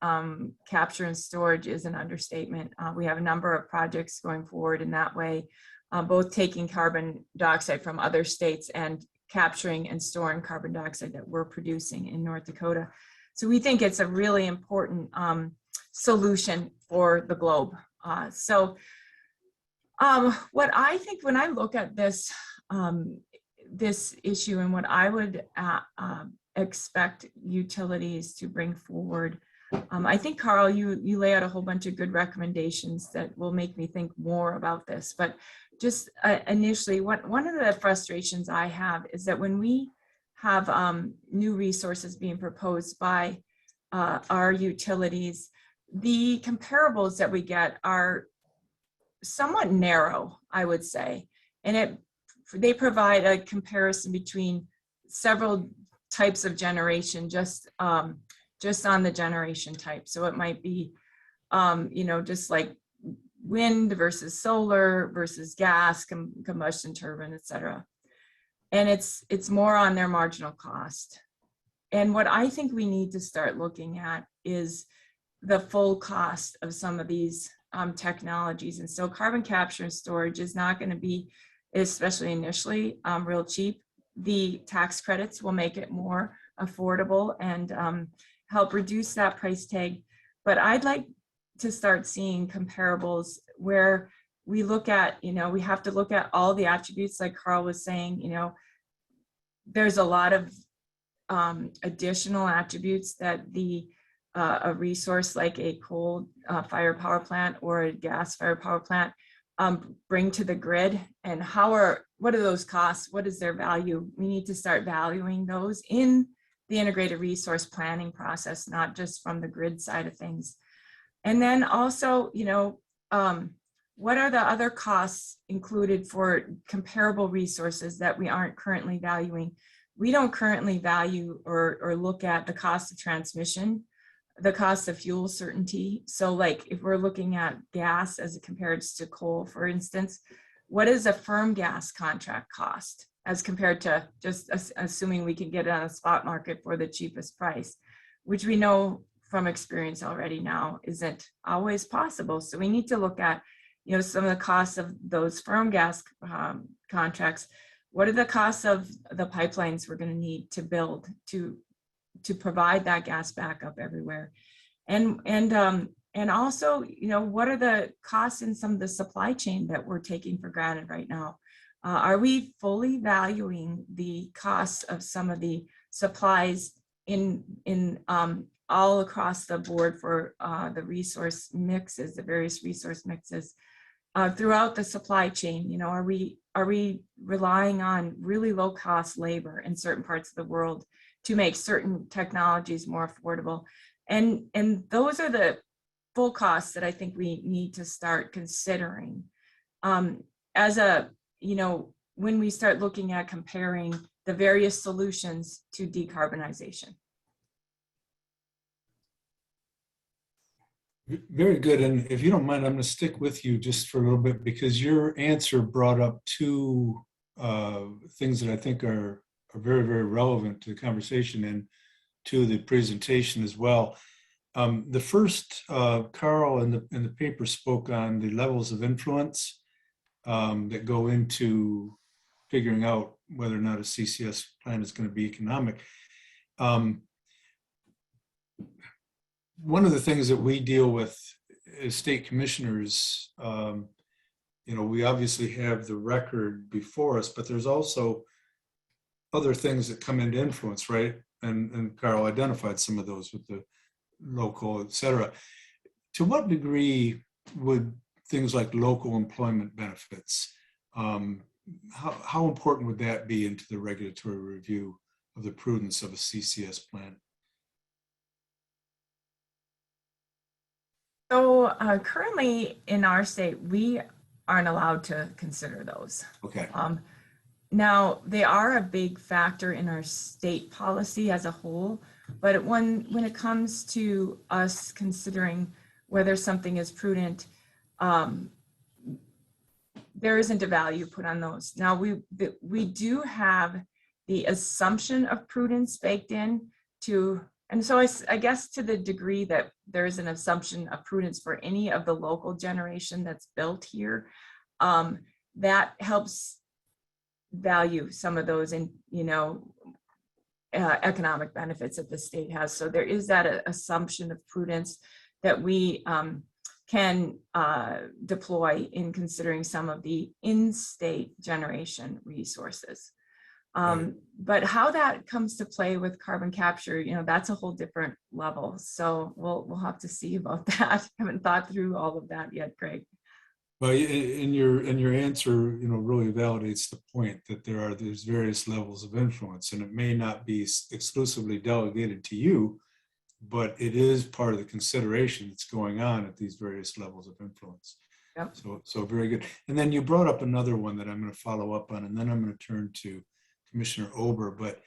capture and storage is an understatement. We have a number of projects going forward in that way, both taking carbon dioxide from other states and capturing and storing carbon dioxide that we're producing in North Dakota. So we think it's a really important solution for the globe. What I think when I look at this, this issue and what I would expect utilities to bring forward, I think, Carl, you lay out a whole bunch of good recommendations that will make me think more about this. But just initially, one of the frustrations I have is that when we have new resources being proposed by our utilities, the comparables that we get are somewhat narrow, I would say, and they provide a comparison between several types of generation just on the generation type. So it might be, just like wind versus solar versus gas, combustion turbine, et cetera. And it's more on their marginal cost. And what I think we need to start looking at is the full cost of some of these technologies. And so carbon capture and storage is not going to be, especially initially, real cheap. The tax credits will make it more affordable and help reduce that price tag. But I'd like to start seeing comparables where we look at, we have to look at all the attributes, like Carl was saying. There's a lot of additional attributes that a resource like a coal fire power plant or a gas fire power plant bring to the grid, and what are those costs? What is their value? We need to start valuing those in the integrated resource planning process, not just from the grid side of things. And then also, what are the other costs included for comparable resources that we aren't currently valuing? We don't currently value or look at the cost of transmission, the cost of fuel certainty. So like if we're looking at gas as it compares to coal, for instance, what is a firm gas contract cost as compared to just assuming we can get it on a spot market for the cheapest price, which we know from experience already now isn't always possible. So we need to look at, some of the costs of those firm gas contracts. What are the costs of the pipelines we're going to need to build to provide that gas backup everywhere? And also, what are the costs in some of the supply chain that we're taking for granted right now? Are we fully valuing the costs of some of the supplies in all across the board for the resource mixes, the various resource mixes throughout the supply chain? Are we relying on really low cost labor in certain parts of the world to make certain technologies more affordable? And those are the full costs that I think we need to start considering when we start looking at comparing the various solutions to decarbonization. Very good. And if you don't mind, I'm going to stick with you just for a little bit, because your answer brought up two things that I think are very, very relevant to the conversation and to the presentation as well. The first, Carl in the paper spoke on the levels of influence that go into figuring out whether or not a CCS plan is going to be economic. One of the things that we deal with as state commissioners, we obviously have the record before us, but there's also other things that come into influence, right? And Carl identified some of those with the local, et cetera. To what degree would things like local employment benefits, how important would that be into the regulatory review of the prudence of a CCS plan? So currently in our state, we aren't allowed to consider those. Okay. Now, they are a big factor in our state policy as a whole, but when it comes to us considering whether something is prudent, there isn't a value put on those. Now, we do have the assumption of prudence baked in to, and so I guess to the degree that there is an assumption of prudence for any of the local generation that's built here, that helps value some of those in, economic benefits that the state has. So there is that assumption of prudence that we can deploy in considering some of the in-state generation resources. But how that comes to play with carbon capture, that's a whole different level. So we'll have to see about that. Haven't thought through all of that yet, Greg. Well, in your answer, really validates the point that there's various levels of influence, and it may not be exclusively delegated to you, but it is part of the consideration that's going on at these various levels of influence. Yep. So very good. And then you brought up another one that I'm going to follow up on, and then I'm going to turn to Commissioner Ober. But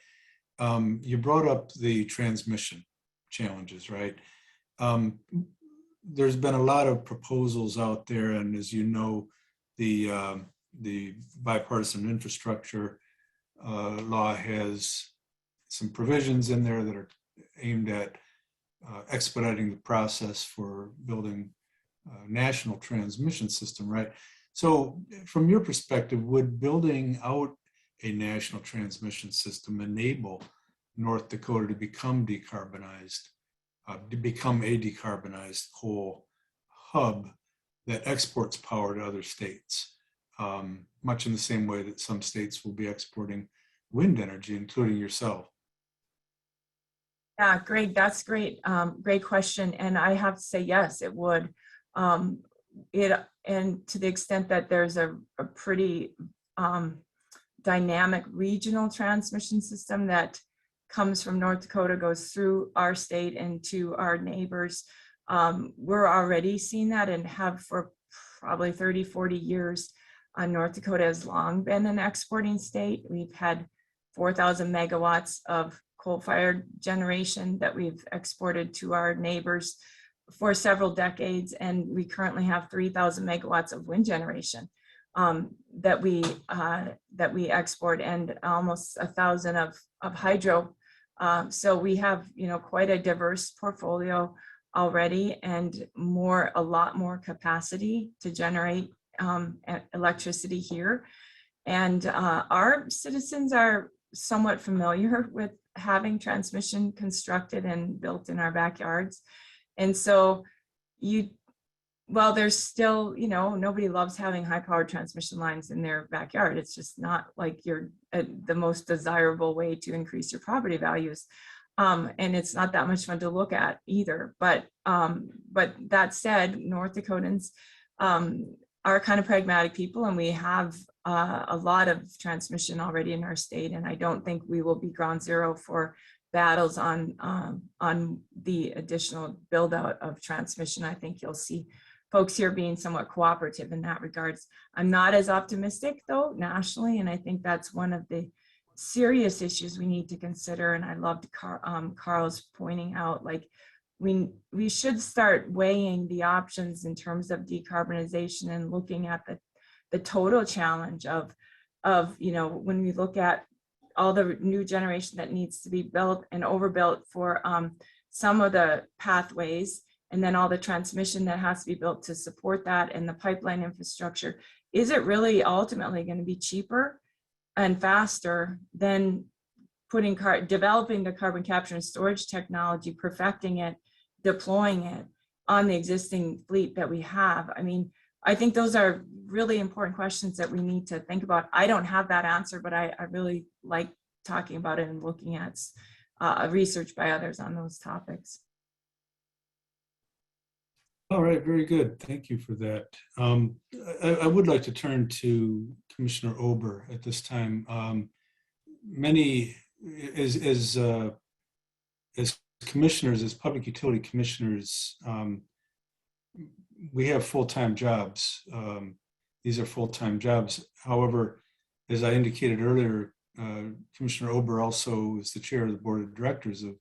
you brought up the transmission challenges, right? There's been a lot of proposals out there, and as you know, the bipartisan infrastructure law has some provisions in there that are aimed at expediting the process for building national transmission system, right? So from your perspective, would building out a national transmission system enable North Dakota to become decarbonized, to become a decarbonized coal hub that exports power to other states, much in the same way that some states will be exporting wind energy, including yourself? Yeah, great. That's great. Great question. And I have to say, yes, it would. And to the extent that there's a pretty dynamic regional transmission system that comes from North Dakota, goes through our state and to our neighbors. We're already seeing that and have for probably 30, 40 years. North Dakota has long been an exporting state. We've had 4,000 megawatts of coal-fired generation that we've exported to our neighbors for several decades, and we currently have 3,000 megawatts of wind generation that we export, and almost 1,000 of hydro. So we have, quite a diverse portfolio already, and a lot more capacity to generate electricity here. And our citizens are somewhat familiar with having transmission constructed and built in our backyards. And so there's still, nobody loves having high powered transmission lines in their backyard. It's just not like the most desirable way to increase your property values. And it's not that much fun to look at either. But that said, North Dakotans are kind of pragmatic people, and we have a lot of transmission already in our state. And I don't think we will be ground zero for battles on the additional build out of transmission. I think you'll see folks here being somewhat cooperative in that regards. I'm not as optimistic though nationally, and I think that's one of the serious issues we need to consider. And I loved Carl's pointing out, like, we should start weighing the options in terms of decarbonization and looking at the total challenge of when we look at all the new generation that needs to be built and overbuilt for some of the pathways, and then all the transmission that has to be built to support that, and the pipeline infrastructure. Is it really ultimately going to be cheaper and faster than developing the carbon capture and storage technology, perfecting it, deploying it on the existing fleet that we have? I mean, I think those are really important questions that we need to think about. I don't have that answer, but I really like talking about it and looking at research by others on those topics. All right, very good. Thank you for that. I would like to turn to Commissioner Ober at this time. Many, as commissioners, as public utility commissioners, we have full-time jobs. These are full-time jobs. However, as I indicated earlier, Commissioner Ober also is the chair of the board of directors of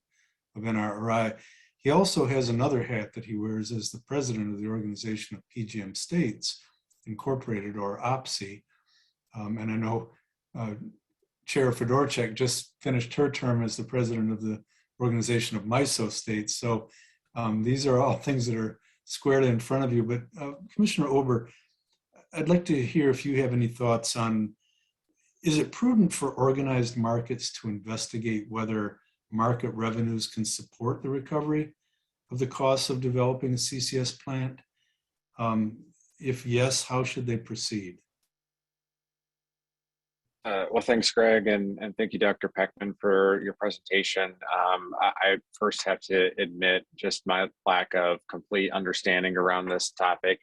NRRI. He also has another hat that he wears as the president of the organization of PJM States Incorporated, or OPSI. And I know Chair Fedorchak just finished her term as the president of the organization of MISO states. So these are all things that are squarely in front of you. But Commissioner Ober, I'd like to hear if you have any thoughts on, is it prudent for organized markets to investigate whether market revenues can support the recovery of the costs of developing a CCS plant? If yes, how should they proceed? Well, thanks, Greg, and thank you, Dr. Pechman, for your presentation. I first have to admit just my lack of complete understanding around this topic.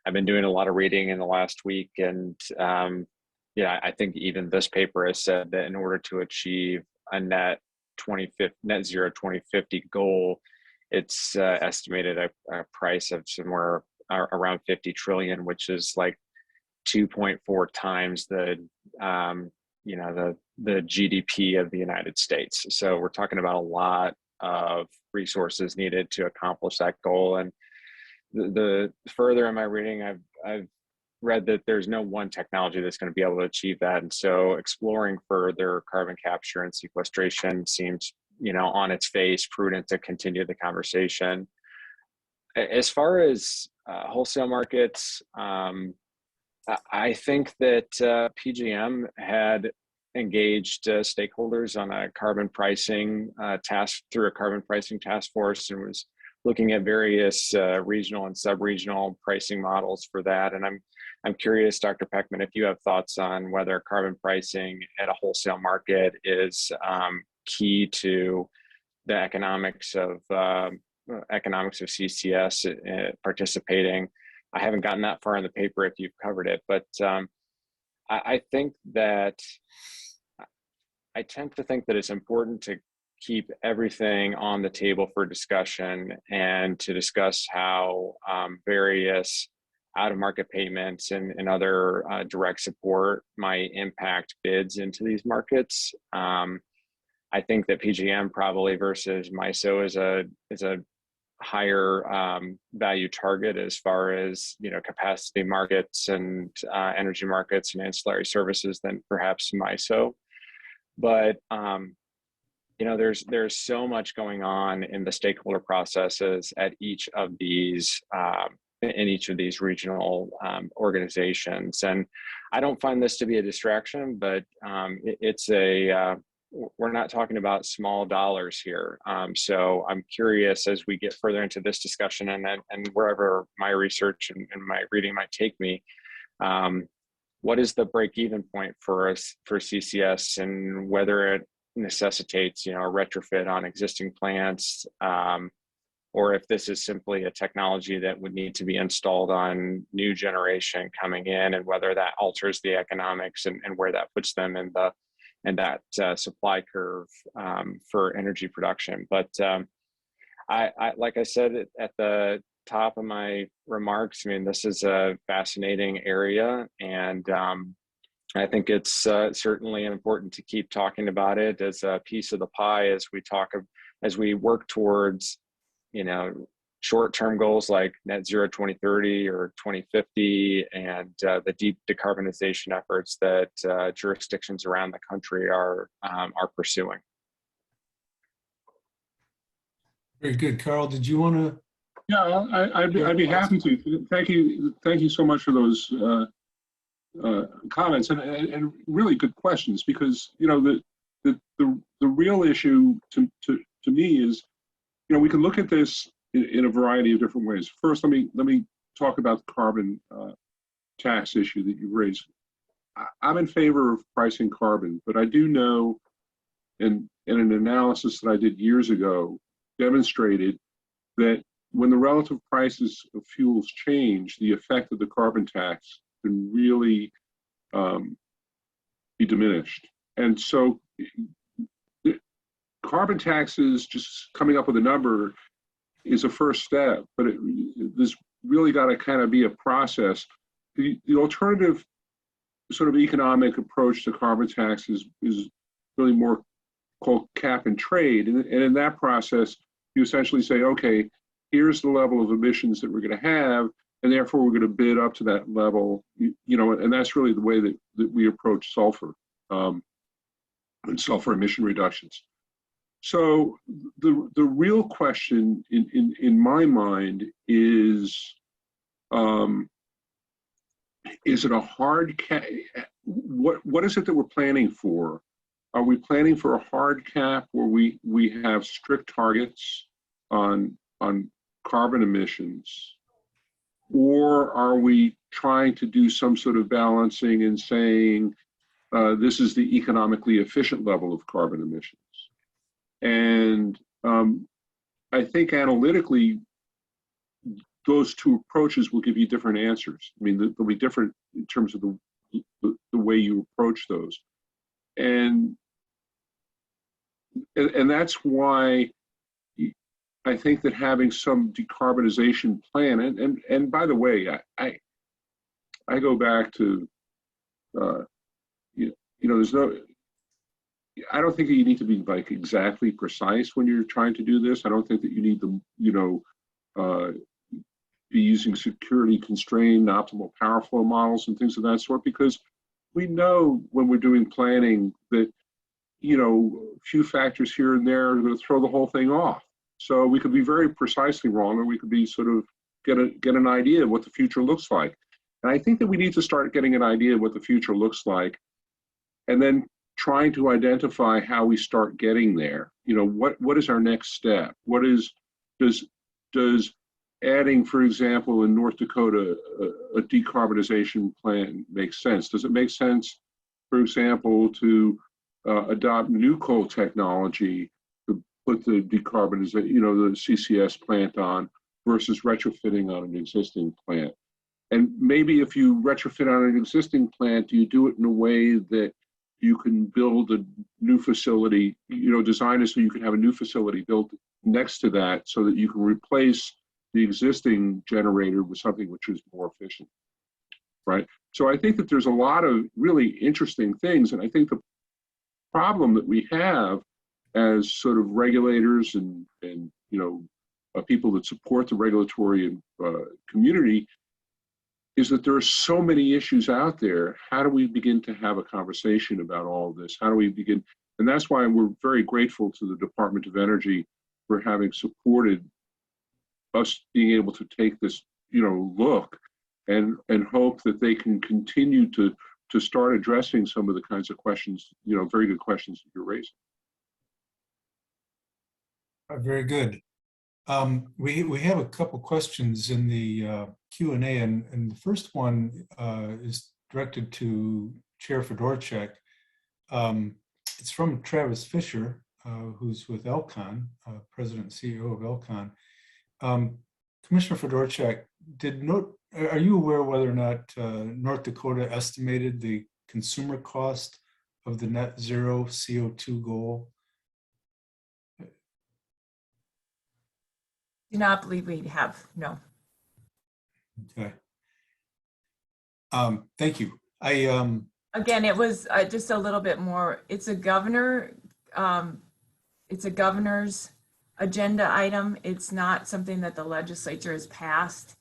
I've been doing a lot of reading in the last week, and I think even this paper has said that in order to achieve a net zero 2050 goal, it's estimated a price of somewhere around 50 trillion, which is like 2.4 times the GDP of the United States. So we're talking about a lot of resources needed to accomplish that goal. And the further in my reading, I've read that there's no one technology that's going to be able to achieve that. And so exploring further carbon capture and sequestration seems, on its face, prudent to continue the conversation. As far as wholesale markets, I think that PJM had engaged stakeholders on a carbon pricing through a carbon pricing task force, and was looking at various regional and sub-regional pricing models for that. And I'm curious, Dr. Pechman, if you have thoughts on whether carbon pricing at a wholesale market is key to the economics of CCS participating. I haven't gotten that far in the paper if you've covered it, but I think that I tend to think that it's important to keep everything on the table for discussion, and to discuss how various out-of-market payments and other direct support might impact bids into these markets. I think that PJM probably versus MISO is a higher value target as far as, you know, capacity markets and energy markets and ancillary services than perhaps MISO. But you know, there's so much going on in the stakeholder processes at each of these in each of these regional organizations, and I don't find this to be a distraction, but it's a we're not talking about small dollars here. So I'm curious, as we get further into this discussion, and wherever my research and my reading might take me, what is the break-even point for us for CCS, and whether it necessitates, you know, a retrofit on existing plants, or if this is simply a technology that would need to be installed on new generation coming in, and whether that alters the economics and where that puts them in the that supply curve for energy production. But I like I said at the top of my remarks, I mean, this is a fascinating area, and I think it's certainly important to keep talking about it as a piece of the pie as we work towards, you know, short-term goals like net zero 2030 or 2050, and the deep decarbonization efforts that jurisdictions around the country are pursuing. Very good. Carl, did you want to? Yeah, I'd be happy to. Thank you so much for those comments and really good questions, because, you know, the real issue to me is, you know, we can look at this in a variety of different ways. First, let me talk about the carbon tax issue that you raised. I'm in favor of pricing carbon, but I do know, in an analysis that I did years ago, demonstrated that when the relative prices of fuels change, the effect of the carbon tax can really be diminished. And so carbon taxes, just coming up with a number, is a first step, but this really got to kind of be a process. The alternative sort of economic approach to carbon taxes is really more called cap and trade. And in that process, you essentially say, okay, here's the level of emissions that we're going to have, and therefore we're going to bid up to that level, you know, and that's really the way that we approach sulfur and sulfur emission reductions. So the real question in my mind is it a hard cap? What is it that we're planning for? Are we planning for a hard cap where we have strict targets on carbon emissions, or are we trying to do some sort of balancing and saying this is the economically efficient level of carbon emissions? And I think analytically, those two approaches will give you different answers. I mean, they'll be different in terms of the way you approach those. And that's why I think that having some decarbonization plan, and by the way, I go back to, you know, there's no, I don't think that you need to be like exactly precise when you're trying to do this. I don't think that you need to, you know, be using security constrained optimal power flow models and things of that sort, because we know when we're doing planning that, you know, a few factors here and there are going to throw the whole thing off. So we could be very precisely wrong, or we could be sort of get an idea of what the future looks like. And I think that we need to start getting an idea of what the future looks like, and then trying to identify how we start getting there. You know, what is our next step? What is, does adding, for example, in North Dakota, a decarbonization plan make sense? Does it make sense, for example, to adopt new coal technology to put the decarbonization, you know, the CCS plant on versus retrofitting on an existing plant? And maybe if you retrofit on an existing plant, do you do it in a way that you can build a new facility, you know, design it so you can have a new facility built next to that so that you can replace the existing generator with something which is more efficient, right? So I think that there's a lot of really interesting things. And I think the problem that we have as sort of regulators and you know, people that support the regulatory community is that there are so many issues out there. How do we begin to have a conversation about all of this? How do we begin? And that's why we're very grateful to the Department of Energy for having supported us being able to take this, you know, look and hope that they can continue to start addressing some of the kinds of questions, you know, very good questions that you're raising. Very good. We have a couple questions in the Q&A, and the first one is directed to Chair Fedorchak. It's from Travis Fisher, who's with Elcon, President and CEO of Elcon. Commissioner Fedorchak, are you aware whether or not North Dakota estimated the consumer cost of the net zero CO2 goal? Do not believe we have, no. Okay. Thank you. Again, it was just a little bit more. It's a governor's agenda item. It's not something that the legislature has passed,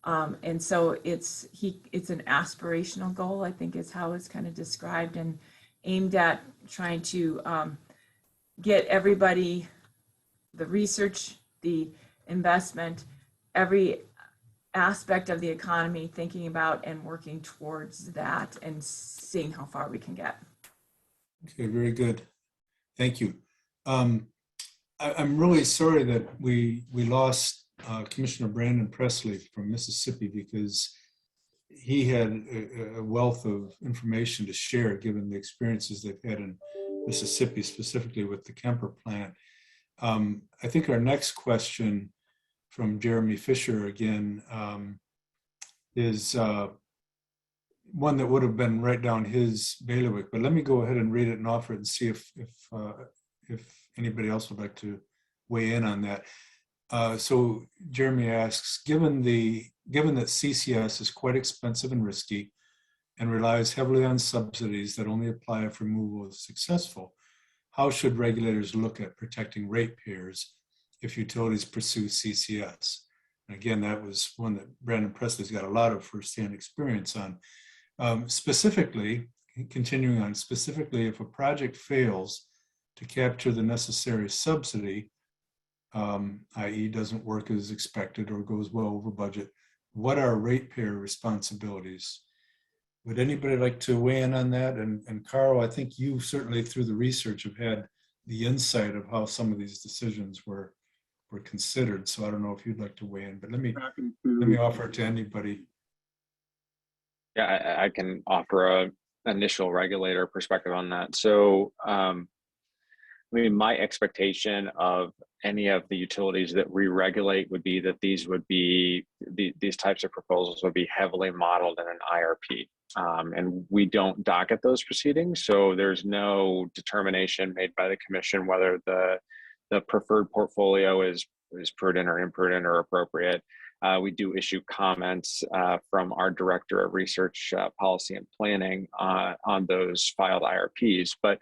and so it's an aspirational goal, I think is how it's kind of described, and aimed at trying to get everybody, the research, the investment, every aspect of the economy thinking about and working towards that and seeing how far we can get. Okay, very good. Thank you. I'm really sorry that we lost Commissioner Brandon Presley from Mississippi, because he had a wealth of information to share given the experiences they've had in Mississippi, specifically with the Kemper plant. I think our next question from Jeremy Fisher again is one that would have been right down his bailiwick, but let me go ahead and read it and offer it and see if anybody else would like to weigh in on that. So Jeremy asks, given that CCS is quite expensive and risky and relies heavily on subsidies that only apply if removal is successful, how should regulators look at protecting ratepayers if utilities pursue CCS? And again, that was one that Brandon Presley's got a lot of firsthand experience on. Specifically, continuing on, specifically, if a project fails to capture the necessary subsidy, i.e. doesn't work as expected or goes well over budget, what are ratepayer responsibilities? Would anybody like to weigh in on that? And Carl, I think you certainly through the research have had the insight of how some of these decisions were considered. So I don't know if you'd like to weigh in, but let me offer it to anybody. Yeah, I can offer a initial regulator perspective on that. So, I mean, my expectation of any of the utilities that we regulate would be that these types of proposals would be heavily modeled in an IRP. And we don't docket those proceedings, so there's no determination made by the commission whether the preferred portfolio is prudent or imprudent or appropriate. We do issue comments from our Director of Research, Policy and Planning on those filed IRPs, but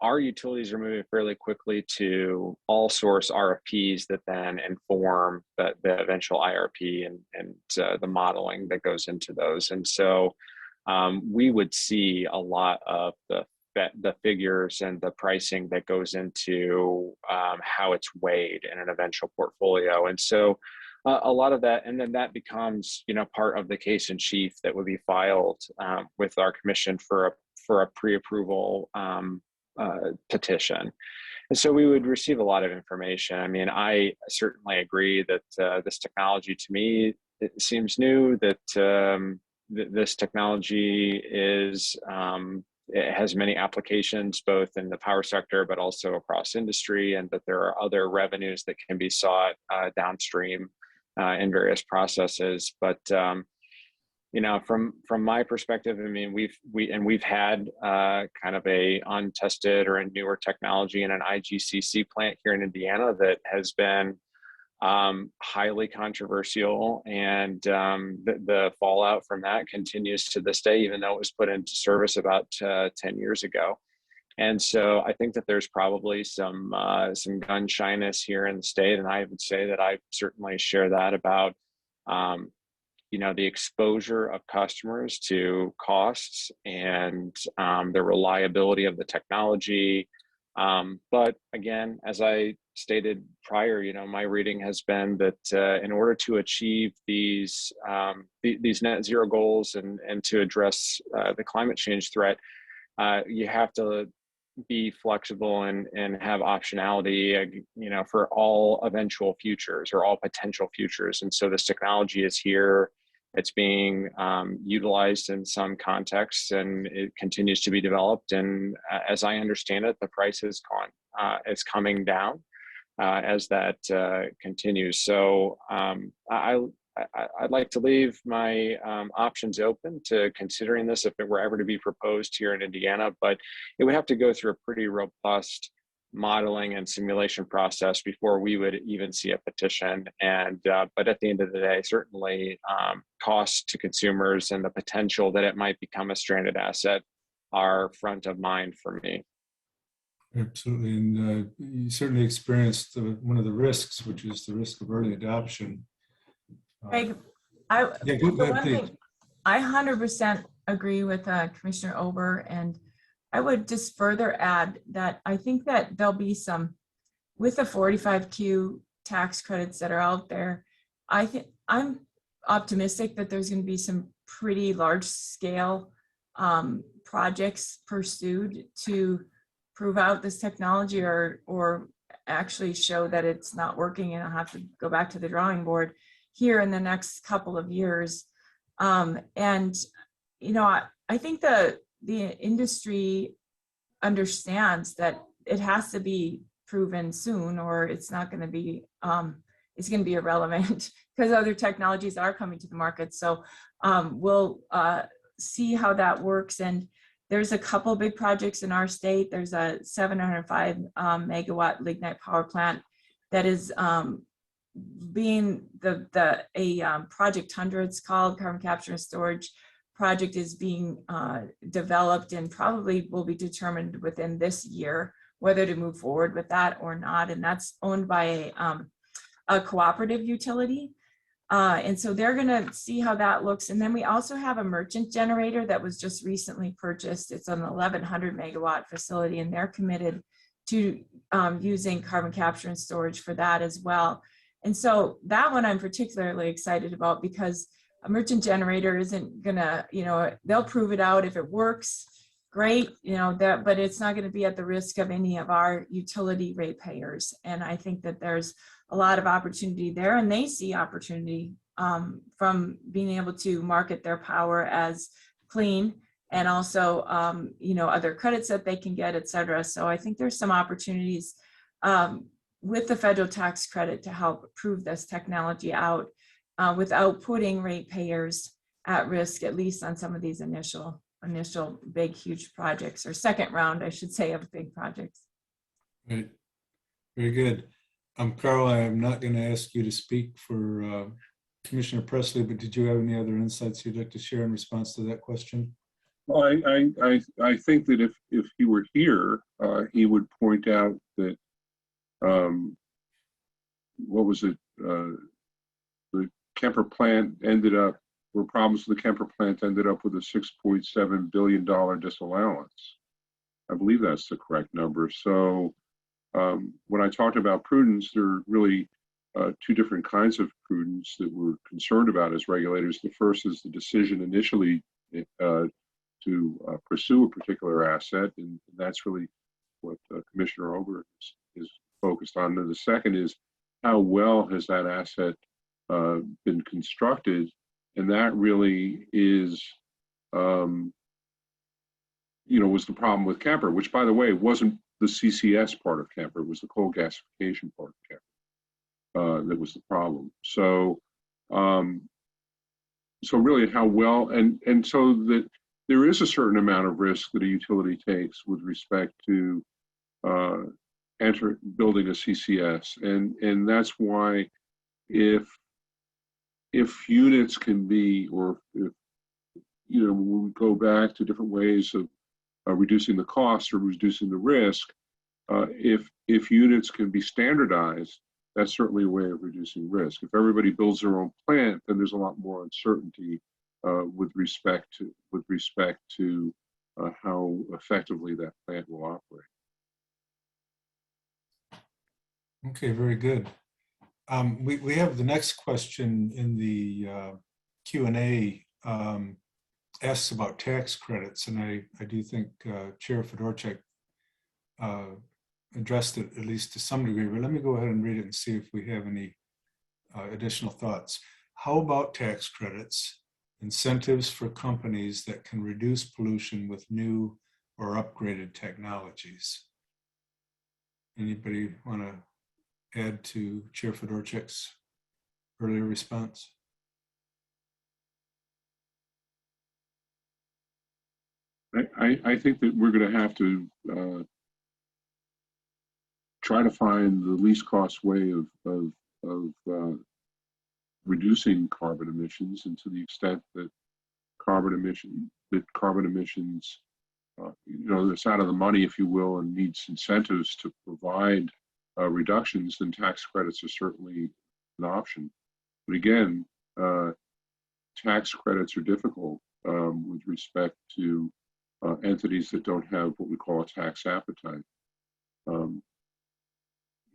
our utilities are moving fairly quickly to all source RFPs that then inform the eventual IRP and the modeling that goes into those. And so we would see a lot of the the figures and the pricing that goes into how it's weighed in an eventual portfolio. And so a lot of that, and then that becomes, part of the case in chief that would be filed with our commission for a pre-approval petition. And so we would receive a lot of information. I mean, I certainly agree that this technology, to me, it seems new, that this technology is, it has many applications, both in the power sector, but also across industry, and that there are other revenues that can be sought downstream in various processes. But from my perspective, I mean, we've had kind of a untested or a newer technology in an IGCC plant here in Indiana that has been highly controversial, and the fallout from that continues to this day, even though it was put into service about 10 years ago. And so I think that there's probably some gun shyness here in the state, and I would say that I certainly share that about the exposure of customers to costs and the reliability of the technology. But again, as I stated prior, my reading has been that in order to achieve these net zero goals and to address the climate change threat, you have to be flexible and have optionality, for all eventual futures or all potential futures. And so this technology is here. It's being utilized in some contexts, and it continues to be developed. And as I understand it, the price is coming down as that continues. So I'd like to leave my options open to considering this if it were ever to be proposed here in Indiana, but it would have to go through a pretty robust modeling and simulation process before we would even see a petition. And but at the end of the day, certainly costs to consumers and the potential that it might become a stranded asset are front of mind for me. Absolutely, and you certainly experienced one of the risks, which is the risk of early adoption. Craig, Yeah, go ahead, please. I 100% agree with Commissioner Ober, and I would just further add that I think that there'll be some, with the 45Q tax credits that are out there, I'm optimistic that there's going to be some pretty large scale projects pursued to prove out this technology or actually show that it's not working and I'll have to go back to the drawing board here in the next couple of years. And, I think the industry understands that it has to be proven soon or it's not going to be, it's going to be irrelevant because other technologies are coming to the market. So we'll see how that works. And there's a couple big projects in our state. There's a 705 megawatt lignite power plant that is being Project 100, it's called, carbon capture and storage project, is being developed and probably will be determined within this year whether to move forward with that or not. And that's owned by a cooperative utility. And so they're going to see how that looks. And then we also have a merchant generator that was just recently purchased. It's an 1100 megawatt facility, and they're committed to using carbon capture and storage for that as well. And so that one I'm particularly excited about because a merchant generator isn't gonna, they'll prove it out. If it works, great, but it's not going to be at the risk of any of our utility ratepayers. And I think that there's a lot of opportunity there, and they see opportunity from being able to market their power as clean and also, other credits that they can get, et cetera. So I think there's some opportunities with the federal tax credit to help prove this technology out without putting ratepayers at risk, at least on some of these initial big, huge projects, or second round, I should say, of big projects. Right. Very good. Carl, I'm not going to ask you to speak for Commissioner Presley, but did you have any other insights you'd like to share in response to that question? Well, I think that if he were here, he would point out that what was it? The Kemper plant problems with the Kemper plant ended up with a $6.7 billion disallowance. I believe that's the correct number. So when I talked about prudence, there are really two different kinds of prudence that we're concerned about as regulators. The first is the decision initially to pursue a particular asset, and that's really what Commissioner Ober is focused on. And the second is how well has that asset been constructed, and that really is, was the problem with Kemper, which, by the way, wasn't the CCS part of Kemper; it was the coal gasification part of Kemper that was the problem. So, so really, how well, and so that there is a certain amount of risk that a utility takes with respect to building a CCS, and that's why if units can be, or if we go back to different ways of reducing the cost or reducing the risk, if units can be standardized, that's certainly a way of reducing risk. If everybody builds their own plant, then there's a lot more uncertainty with respect to how effectively that plant will operate. Okay, very good. We have the next question in the Q&A asks about tax credits, and I do think Chair Fedorchak addressed it at least to some degree, but let me go ahead and read it and see if we have any additional thoughts. How about tax credits, incentives for companies that can reduce pollution with new or upgraded technologies? Anybody want to add to Chair Fedorchak's earlier response? I think that we're going to have to try to find the least cost way of reducing carbon emissions, and to the extent that carbon emissions, it's out of the money, if you will, and needs incentives to provide reductions, then tax credits are certainly an option. But again, tax credits are difficult with respect to entities that don't have what we call a tax appetite.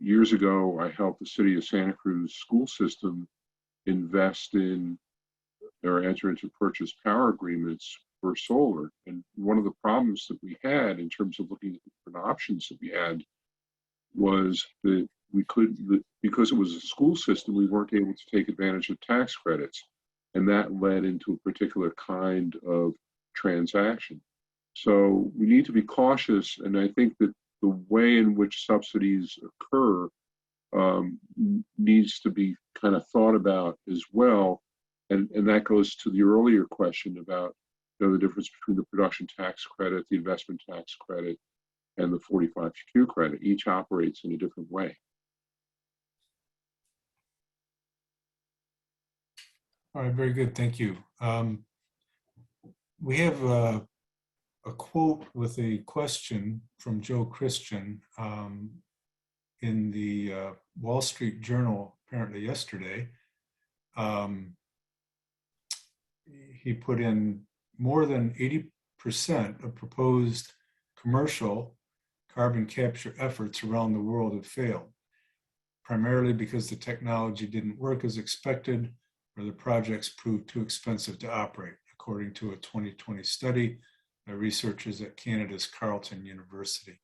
Years ago, I helped the city of Santa Cruz school system invest in or enter into purchase power agreements for solar. And one of the problems that we had in terms of looking at different options that we had was that because it was a school system, we weren't able to take advantage of tax credits. And that led into a particular kind of transaction. So we need to be cautious, and I think that the way in which subsidies occur needs to be kind of thought about as well. And that goes to the earlier question about the difference between the production tax credit, the investment tax credit, and the 45Q credit. Each operates in a different way. All right, very good, thank you. We have a quote with a question from Joe Christian in the Wall Street Journal apparently yesterday. He put in more than 80% of proposed commercial carbon capture efforts around the world have failed, primarily because the technology didn't work as expected or the projects proved too expensive to operate, according to a 2020 study by researchers at Canada's Carleton University.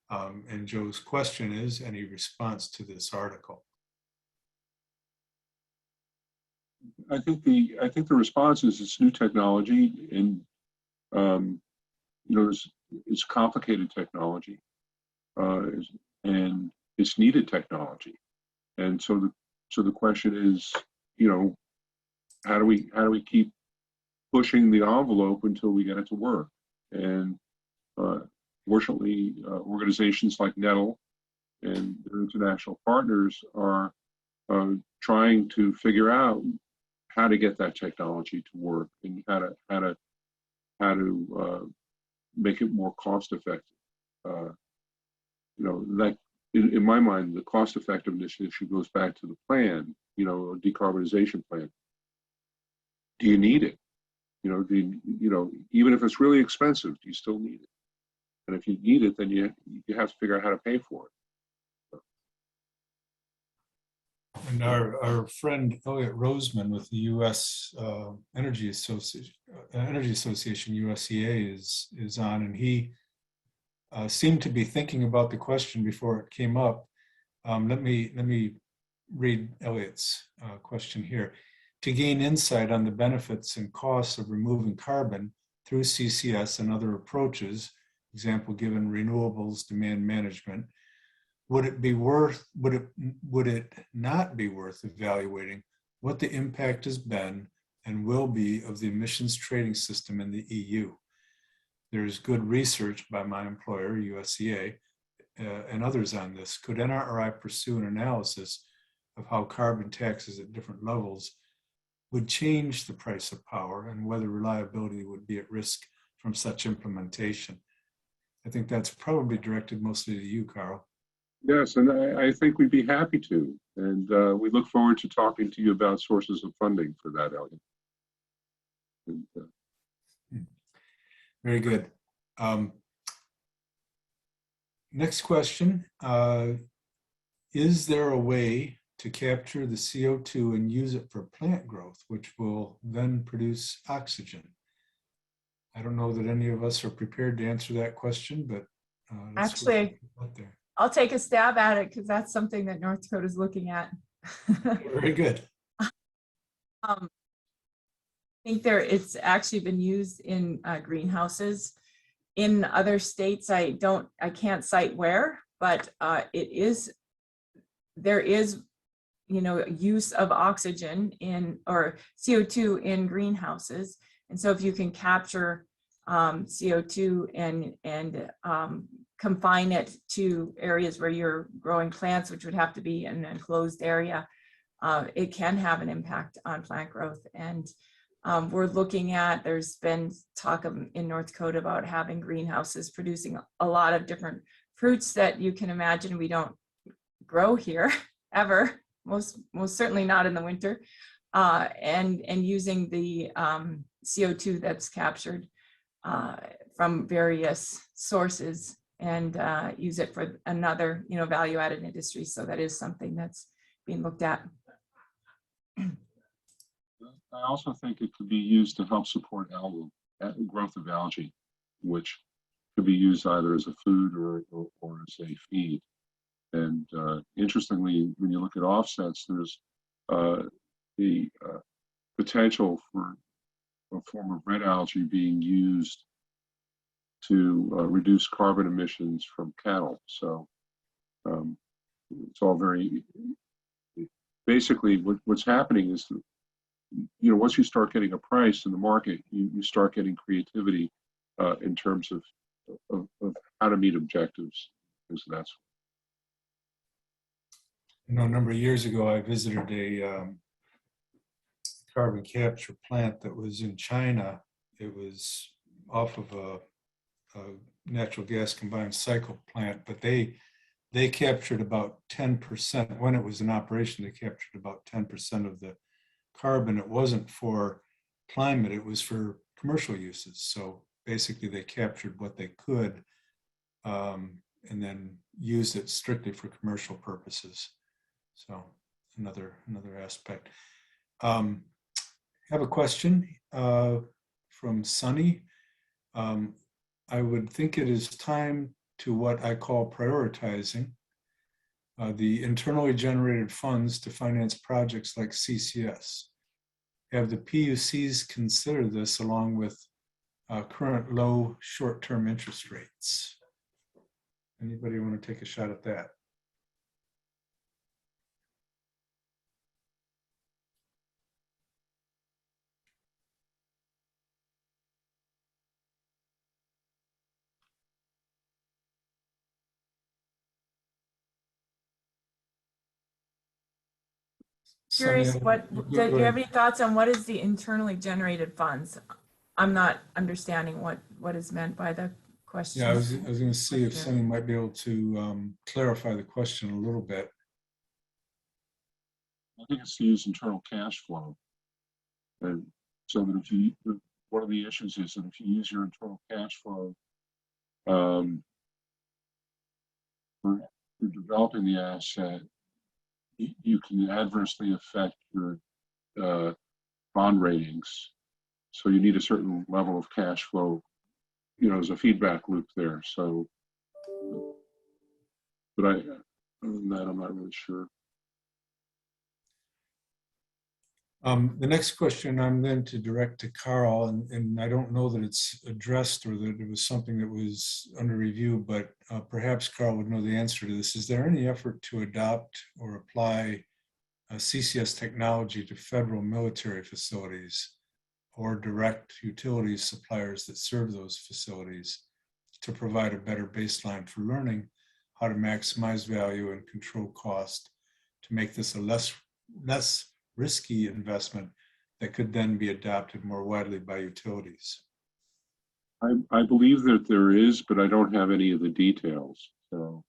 And Joe's question is, any response to this article? I think the response is it's new technology, and it's complicated technology, and it's needed technology, and so the question is, how do we keep pushing the envelope until we get it to work? And fortunately, organizations like NETL and their international partners are trying to figure out how to get that technology to work and how to make it more cost effective. That in my mind, the cost effectiveness issue goes back to the plan. A decarbonization plan. Do you need it? Even if it's really expensive, do you still need it? And if you need it, then you have to figure out how to pay for it. And our friend Elliot Roseman with the U.S. Energy Association, USEA, is on, and he seemed to be thinking about the question before it came up. Let me read Elliot's question here. To gain insight on the benefits and costs of removing carbon through CCS and other approaches, example given renewables demand management, would it not be worth evaluating what the impact has been and will be of the emissions trading system in the EU? There is good research by my employer, USEA, and others on this. Could NRRI pursue an analysis of how carbon taxes at different levels would change the price of power and whether reliability would be at risk from such implementation? I think that's probably directed mostly to you, Carl. Yes, and I think we'd be happy to. And we look forward to talking to you about sources of funding for that, Elliot. And, very good. Next question. Is there a way to capture the CO2 and use it for plant growth, which will then produce oxygen? I don't know that any of us are prepared to answer that question, but actually, I'll take a stab at it because that's something that North Dakota is looking at. Very good. I think it's actually been used in greenhouses. In other states, I can't cite where, but there is, use of oxygen or CO2 in greenhouses. And so if you can capture CO2 and confine it to areas where you're growing plants, which would have to be in an enclosed area, it can have an impact on plant growth. And we're looking at, there's been talk in North Dakota about having greenhouses producing a lot of different fruits that you can imagine we don't grow here ever, most certainly not in the winter, and using the CO2 that's captured from various sources and use it for another, value-added industry. So that is something that's being looked at. I also think it could be used to help support growth of algae, which could be used either as a food or as a feed. And interestingly, when you look at offsets, there's the potential for a form of red algae being used to reduce carbon emissions from cattle. So it's all very, basically what's happening is, once you start getting a price in the market, you start getting creativity in terms of how to meet objectives, things of that sort. A number of years ago, I visited a carbon capture plant that was in China. It was off of a natural gas combined cycle plant, but they captured about 10%. When it was in operation, they captured about 10% of the carbon. It wasn't for climate, it was for commercial uses. So basically they captured what they could and then used it strictly for commercial purposes. So another aspect. I have a question from Sunny. I would think it is time to what I call prioritizing the internally generated funds to finance projects like CCS. Have the PUCs consider this along with current low short-term interest rates? Anybody want to take a shot at that? Curious, do you have any thoughts on what is the internally generated funds? I'm not understanding what is meant by the question. Yeah, I was going to see if someone might be able to clarify the question a little bit. I think it's to use internal cash flow. And so that one of the issues is that if you use your internal cash flow for developing the asset, you can adversely affect your bond ratings. So you need a certain level of cash flow, you know, as a feedback loop there. So, but other than that, I'm not really sure. The next question I'm going to direct to Carl, and I don't know that it's addressed or that it was something that was under review, but perhaps Carl would know the answer to this. Is there any effort to adopt or apply CCS technology to federal military facilities or direct utilities suppliers that serve those facilities to provide a better baseline for learning how to maximize value and control cost to make this a less risky investment that could then be adopted more widely by utilities? I believe that there is, but I don't have any of the details. So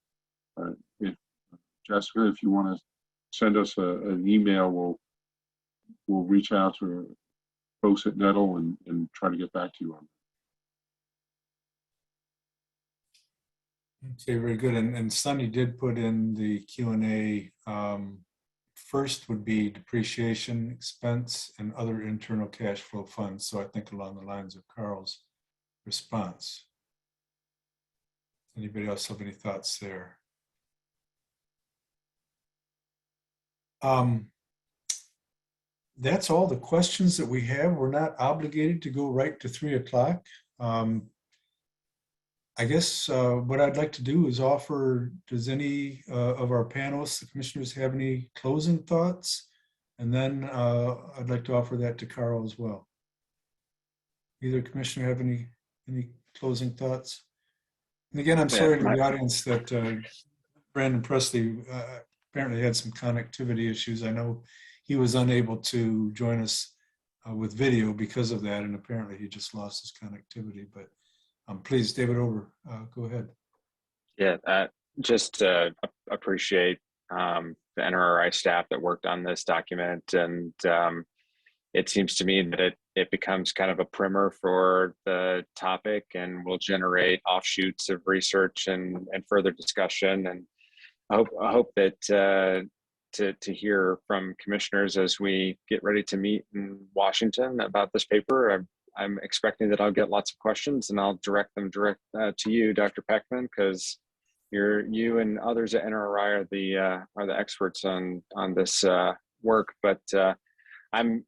if Jessica, if you want to send us an email, we'll reach out to folks at Nettle and try to get back to you on that. Okay, very good. And Sunny did put in the Q&A. First would be depreciation expense and other internal cash flow funds. So I think along the lines of Carl's response. Anybody else have any thoughts there? That's all the questions that we have. We're not obligated to go right to 3 o'clock. I guess what I'd like to do is offer, does any of our panelists, the commissioners, have any closing thoughts? And then I'd like to offer that to Carl as well. Either commissioner have any closing thoughts? And again, I'm sorry to the audience that Brandon Presley apparently had some connectivity issues. I know he was unable to join us with video because of that, and apparently he just lost his connectivity. But please, David Ober, go ahead. Yeah, just appreciate the NRRI staff that worked on this document, and it seems to me that it becomes kind of a primer for the topic and will generate offshoots of research and further discussion. And I hope that to hear from commissioners as we get ready to meet in Washington about this paper. I'm expecting that I'll get lots of questions, and I'll direct them to you, Dr. Pechman, because you and others at NRRI are the experts on this work. But I'm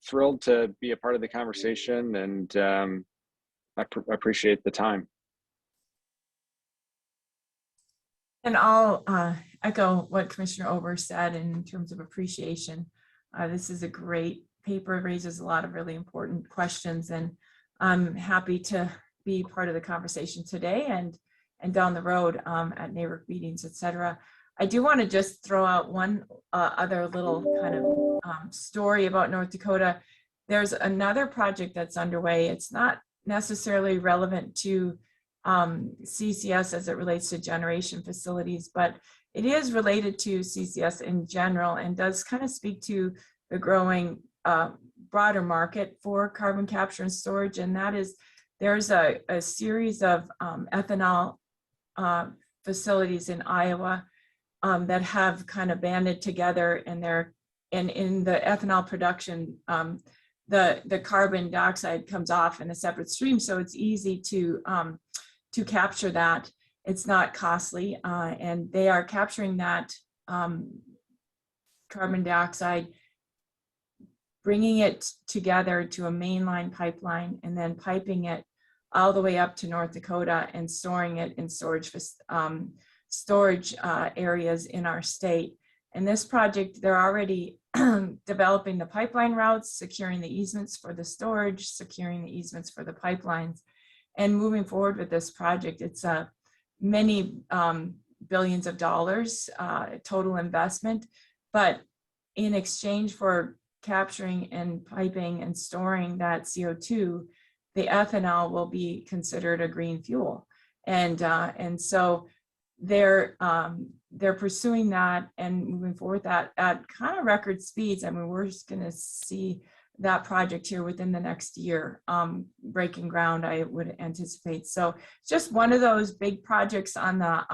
thrilled to be a part of the conversation, and I appreciate the time. And I'll echo what Commissioner Ober said in terms of appreciation. This is a great paper, raises a lot of really important questions, and I'm happy to be part of the conversation today and down the road at NARUC meetings, etc. I do want to just throw out one other little kind of story about North Dakota. There's another project that's underway. It's not necessarily relevant to CCS as it relates to generation facilities, but it is related to CCS in general and does kind of speak to the growing broader market for carbon capture and storage. And that is, there's a series of ethanol facilities in Iowa that have kind of banded together, and in the ethanol production, the carbon dioxide comes off in a separate stream, so it's easy to capture that. It's not costly, and they are capturing that carbon dioxide, bringing it together to a mainline pipeline, and then piping it all the way up to North Dakota and storing it in storage areas in our state. And this project, they're already developing the pipeline routes, securing the easements for the storage, securing the easements for the pipelines, and moving forward with this project. It's many billions of dollars total investment, but in exchange for capturing and piping and storing that CO2, the ethanol will be considered a green fuel. And so they're pursuing that and moving forward that at kind of record speeds. I mean, we're just going to see that project here within the next year, breaking ground, I would anticipate. So just one of those big projects on the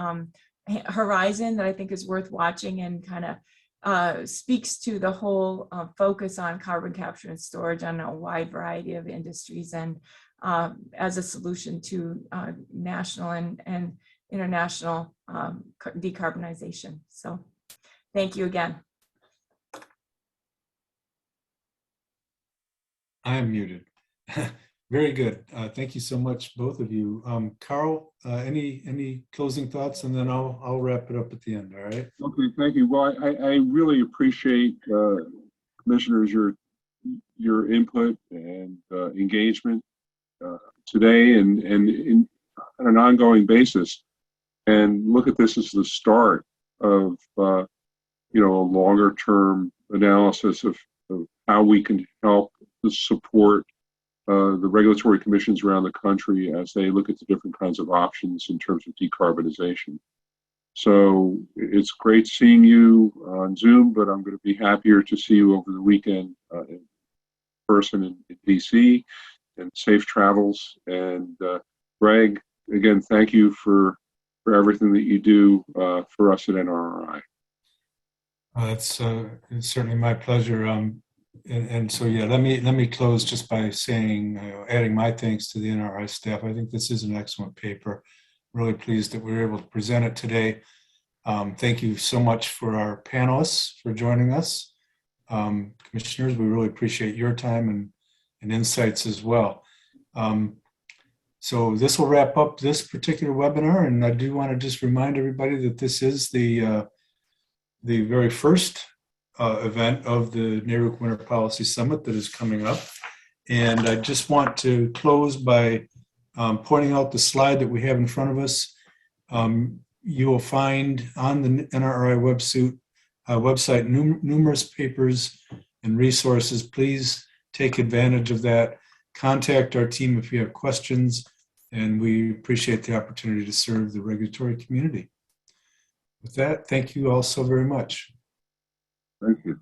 horizon that I think is worth watching, and kind of speaks to the whole focus on carbon capture and storage on a wide variety of industries, and as a solution to national and international decarbonization. So thank you again. I am muted. Very good. Thank you so much, both of you. Carl, any closing thoughts, and then I'll wrap it up at the end. All right. Okay, thank you. Well, I really appreciate, commissioners, your input and engagement today and on an ongoing basis. And look at this as the start of a longer term analysis of how we can help to support the regulatory commissions around the country as they look at the different kinds of options in terms of decarbonization. So it's great seeing you on Zoom, but I'm going to be happier to see you over the weekend in person in DC, and safe travels. And Greg, again, thank you for everything that you do for us at NRRI. It's certainly my pleasure. And so, yeah, let me close just by saying, adding my thanks to the NRRI staff. I think this is an excellent paper. Really pleased that we were able to present it today. Thank you so much for our panelists for joining us. Commissioners, we really appreciate your time and insights as well. So this will wrap up this particular webinar, and I do want to just remind everybody that this is the very first event of the NARUC Winter Policy Summit that is coming up. And I just want to close by pointing out the slide that we have in front of us. You will find on the NRRI website numerous papers and resources. Please take advantage of that. Contact our team if you have questions, and we appreciate the opportunity to serve the regulatory community. With that, thank you all so very much. Thank you.